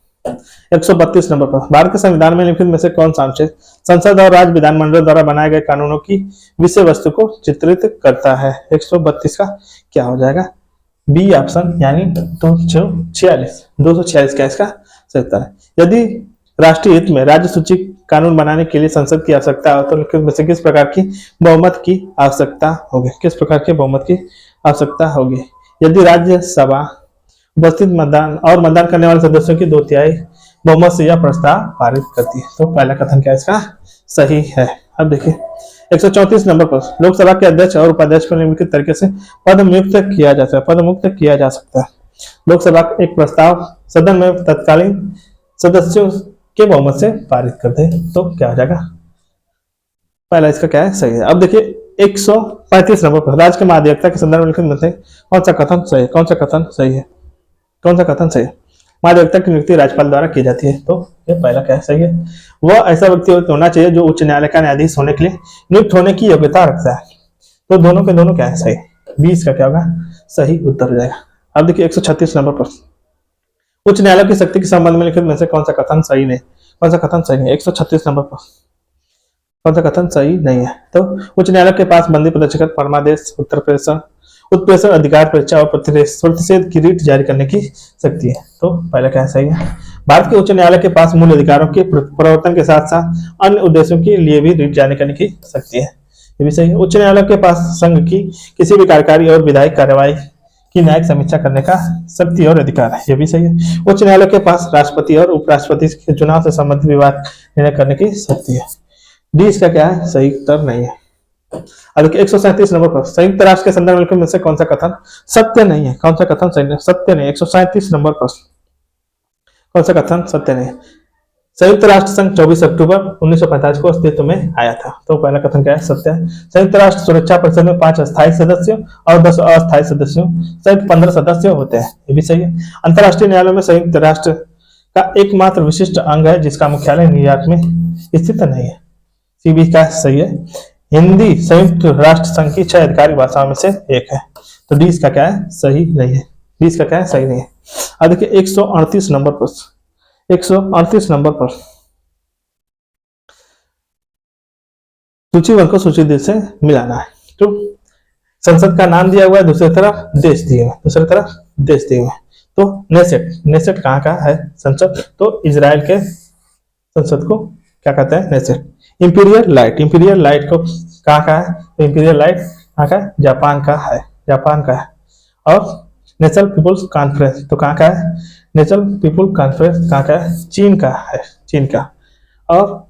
Speaker 1: 132 नंबर पर, भारत के संविधान में निम्नलिखित में से कौन सा अनुच्छेद संसद और राज्य विधानमंडल द्वारा बनाए गए कानूनों की विषय वस्तु को चित्रित करता है, 132 का क्या हो जाएगा बी ऑप्शन, यानी 246 क्या इसका सही उत्तर है। यदि राष्ट्रीय हित में राज्य सूची कानून बनाने के लिए संसद की आवश्यकता हो तो निम्नलिखित में से किस प्रकार की बहुमत की आवश्यकता होगी, किस प्रकार के बहुमत की आवश्यकता होगी। यदि राज्यसभा उपस्थित मतदान करने वाले सदस्यों की 2/3 बहुमत से यह प्रस्ताव पारित करती है, तो पहला कथन क्या इसका सही है। अब देखिए 134 नंबर पर, लोकसभा के अध्यक्ष और उपाध्यक्ष को निम्नलिखित तरीके से पदमुक्त किया जा सकता है। लोकसभा एक प्रस्ताव सदन में तत्कालीन सदस्यों के बहुमत से पारित कर दे, तो क्या हो जाएगा पहला इसका क्या है सही है। अब देखिए 135 नंबर पर, राज्य के महाधिवक्ता के संदर्भ में लिखित कौन सा कथन सही है, कौन सा कथन सही है, कौन सा कथन सही है। महाधिवक्ता की नियुक्ति राज्यपाल द्वारा की जाती है, तो ये पहला क्या है सही है। वह ऐसा व्यक्ति होना चाहिए जो उच्च न्यायालय का न्यायाधीश होने के लिए नियुक्त होने की योग्यता रखता है, तो दोनों के दोनों क्या है सही। 20 का क्या होगा सही उत्तर हो जाएगा। अब देखिए 136 नंबर पर, उच्च न्यायालय की शक्ति के संबंध में लिखित में से कौन सा कथन सही नहीं, कौन सा कथन सही नहीं, 136 नंबर पर कौन सा कथन सही नहीं है। तो उच्च न्यायालय के पास बंदी प्रदर्शक परमादेश उत्प्रेषण अधिकार परीक्षा और प्रतिषेध की रीट जारी करने की शक्ति है, तो पहला क्या सही है। भारत के उच्च न्यायालय के पास मूल अधिकारों के प्रवर्तन के साथ साथ अन्य उद्देश्यों के लिए भी रीट जारी करने की शक्ति है, ये भी सही है। उच्च न्यायालय के पास संघ की किसी भी कार्यकारी और विधायिक कार्यवाही की न्यायिक समीक्षा करने का शक्ति और अधिकार है, ये भी सही है। उच्च न्यायालय के पास राष्ट्रपति और उपराष्ट्रपति के चुनाव से संबंधित विवाद निर्णय करने की शक्ति है। डी इसका क्या है सही उत्तर नहीं है। अब 137 नंबर पर, संयुक्त राष्ट्र के संदर्भ में से कौन सा कथन सत्य नहीं है, कौन सा कथन सही नहीं सत्य नहीं। 137 नंबर पर कौन सा कथन सत्य नहीं है। संयुक्त राष्ट्र संघ 24 अक्टूबर 1945 को अस्तित्व में आया था, तो पहला कथन क्या है सत्य है। संयुक्त राष्ट्र सुरक्षा परिषद में 5 स्थायी सदस्यों और 10 अस्थायी सदस्यों सहित 15 सदस्य होते हैं, ये भी सही है। अंतर्राष्ट्रीय न्यायालय में संयुक्त राष्ट्र का एकमात्र विशिष्ट अंग है जिसका मुख्यालय न्यूयॉर्क में स्थित नहीं है, सीबी का सही है। हिंदी संयुक्त राष्ट्र संघ की 6 अधिकारिक भाषाओं में से एक है, तो डी इसका क्या है सही नहीं है, डी इसका क्या है सही नहीं है। अब देखिए 138 नंबर पर, 138 नंबर पर सूची 1 को सूची 2 से मिलाना है, तो संसद का नाम दिया हुआ है, दूसरी तरफ देश दिए हुए, तो नेसेट कहाँ का है संसद, तो इजराइल के संसद को क्या कहते हैं नेसेट। इंपीरियल लाइट को कहाँ का है, तो इंपीरियल लाइट कहाँ का है जापान का है, और नेशनल पीपुल्स कॉन्फ्रेंस तो कहाँ का है, नेशनल पीपुल कॉन्फ्रेंस कहाँ का है, चीन का है, चीन का। और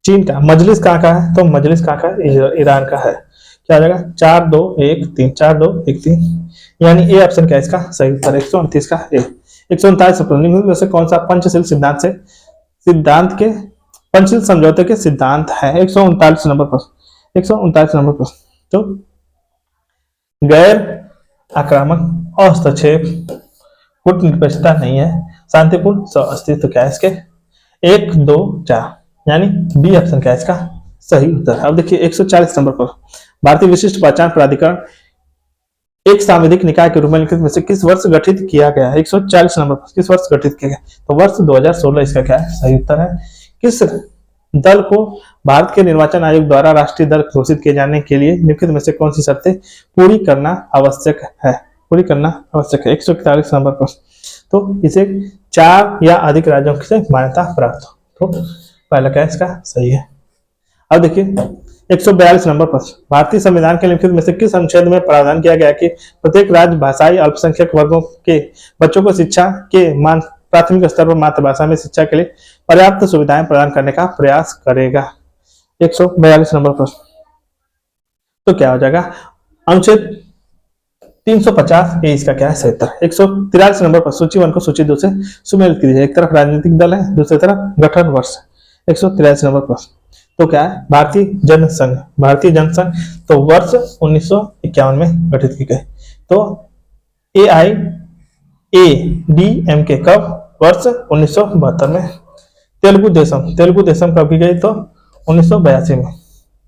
Speaker 1: चीन का मजलिस कहाँ का है, तो मजलिस कहाँ का है, ईरान का है। क्या हो जाएगा, 4-2-1-3, 4-2-1-3, यानी ए ऑप्शन क्या है इसका सही उत्तर, 129 का ए। 139 में से कौन सा पंचशील पंचशील समझौते के सिद्धांत है, 139 नंबर प्रश्न, 139 नंबर प्रश्न। तो गैर आक्रामक, हस्तक्षेप, कूटनिरपेक्षता नहीं है, शांतिपूर्ण अस्तित्व क्या है इसके, 1-2-4, यानी बी ऑप्शन क्या है इसका सही उत्तर। अब देखिए 140 नंबर पर, भारतीय विशिष्ट पहचान प्राधिकरण एक सांविधिक निकाय के रूप में लिखित में से किस वर्ष गठित किया गया है, 140 नंबर पर, किस वर्ष गठित किया गया, तो वर्ष 2016 इसका क्या है सही उत्तर है। किस दल को भारत के निर्वाचन आयोग द्वारा राष्ट्रीय दल घोषित किए जाने के लिए निम्नलिखित में से कौन सी शर्तें पूरी करना आवश्यक है, पूरी करना आवश्यक है, 141 नंबर पर, तो इसे 4 या अधिक राज्यों से मान्यता प्राप्त हो, तो पहला क्या इसका सही है। अब देखिए 142 नंबर पर, भारतीय संविधान के निम्नलिखित में से किस अनुच्छेद में प्रावधान किया गया कि प्रत्येक राज्य भाषाई अल्पसंख्यक वर्गों के बच्चों को शिक्षा के प्राथमिक स्तर पर मातृभाषा में शिक्षा के लिए पर्याप्त सुविधाएं प्रदान करने का प्रयास करेगा, 142 नंबर पर। तो क्या हो जाएगा, अनुच्छेद 350 ए इसका क्या है सही उत्तर। 143 नंबर पर, सूची 1 को सूची 2 से सुमेलित कीजिए, एक तरफ राजनीतिक दल है, दूसरी तरफ गठन वर्ष, 143 नंबर पर। तो क्या है, भारतीय जनसंघ, भारतीय जनसंघ तो वर्ष 1951 में गठित की गई। तो AIADMK कब, वर्ष 1972 में। तेलुगु देशम कब की गई, तो 1982 में।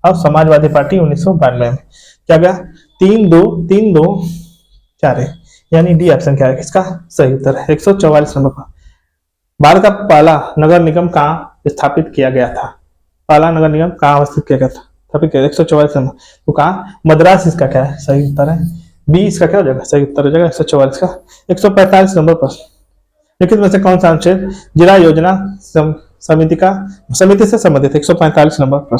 Speaker 1: और समाजवादी पार्टी 1992 में। क्या गया, 3-2-3-2-4, यानी डी ऑप्शन क्या है इसका सही उत्तर है। 144 नंबर पर, भारत का पहला नगर निगम कहाँ स्थापित किया गया था, पहला नगर निगम कहाँ अवस्थित किया गया था, स्थापित किया, 144 नंबर, तो कहाँ, मद्रास इसका क्या है सही उत्तर है, बी इसका क्या हो जाएगा सही उत्तर हो जाएगा 144 का। 145 नंबर पर, लिखित में से कौन सा अनुच्छेद जिला योजना समिति से संबंधित, 145 नंबर पर,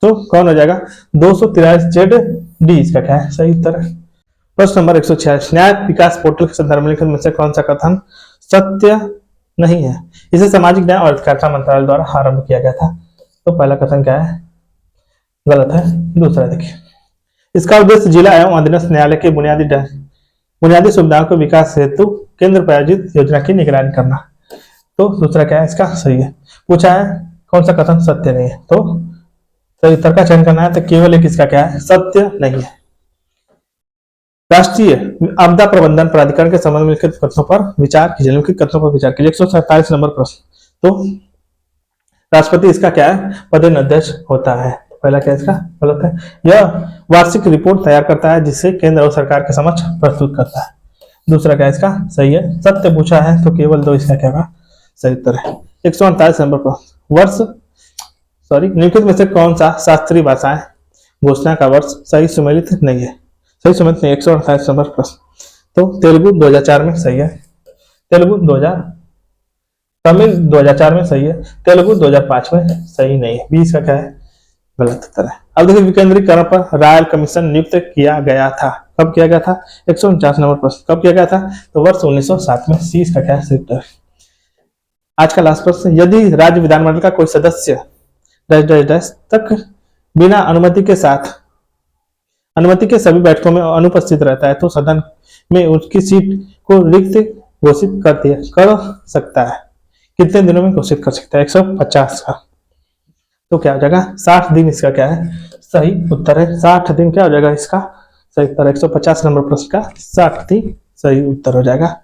Speaker 1: तो कौन हो जाएगा 243 डी इसका क्या है सही उत्तर है। प्रश्न नंबर 146, न्याय विकास पोर्टल के संदर्भ में लिखित में से कौन सा कथन सत्य नहीं है, इसे सामाजिक न्याय और अधिकारिता मंत्रालय द्वारा आरंभ किया गया था, तो पहला कथन क्या है गलत है। दूसरा देखिए, इसका उद्देश्य जिला एवं अधीनस्थ न्यायालय के बुनियादी सुविधाओं के विकास हेतु केंद्र प्रायोजित योजना की निगरानी करना, तो दूसरा क्या है इसका सही है। पूछा है कौन सा कथन सत्य नहीं है, तो सही उत्तर का चयन करना है, तो केवल एक इसका क्या है सत्य नहीं है। राष्ट्रीय आपदा प्रबंधन प्राधिकरण के संबंध में लिखित कथनों पर विचार कीजिए, निम्नलिखित कथनों पर विचार कीजिए। 147 नंबर प्रश्न, तो राष्ट्रपति इसका क्या है पदेन अध्यक्ष होता है, पहला क्या इसका गलत है। यह वार्षिक रिपोर्ट तैयार करता है जिसे केंद्र और सरकार के समक्ष प्रस्तुत करता है, दूसरा क्या इसका सही है। सत्य पूछा है तो केवल 2 इसका क्या होगा सही उत्तर है। 148 नंबर पर, निम्नलिखित में से कौन सा शास्त्रीय भाषाएं घोषणा का वर्ष सही सुमेलित नहीं है, सही सुमेलित नहीं, 148 नंबर प्रश्न, तो तेलुगु 2004 में सही है, तमिल 2004 में सही है, तेलुगु 2005 में सही नहीं है, 20 का क्या है गलत उत्तर है। अब देखिए विकेंद्रीकरण पर रॉयल कमीशन नियुक्त किया गया था, कब किया गया था, 149 नंबर प्रश्न, कब किया गया था, तो वर्ष 1907 में, 30 का क्या है सही उत्तर। आज का लास्ट प्रश्न, यदि राज्य विधानमंडल का कोई सदस्य तक बिना अनुमति के सभी बैठकों में अनुपस्थित रहता है तो सदन में उसकी सीट को रिक्त घोषित कर सकता है, कितने दिनों में घोषित कर सकता है, 150 का, तो क्या हो जाएगा 60 दिन इसका क्या है सही उत्तर है। 60 दिन क्या हो जाएगा इसका सही उत्तर, 150 नंबर प्रश्न का 60 दिन सही उत्तर हो जाएगा।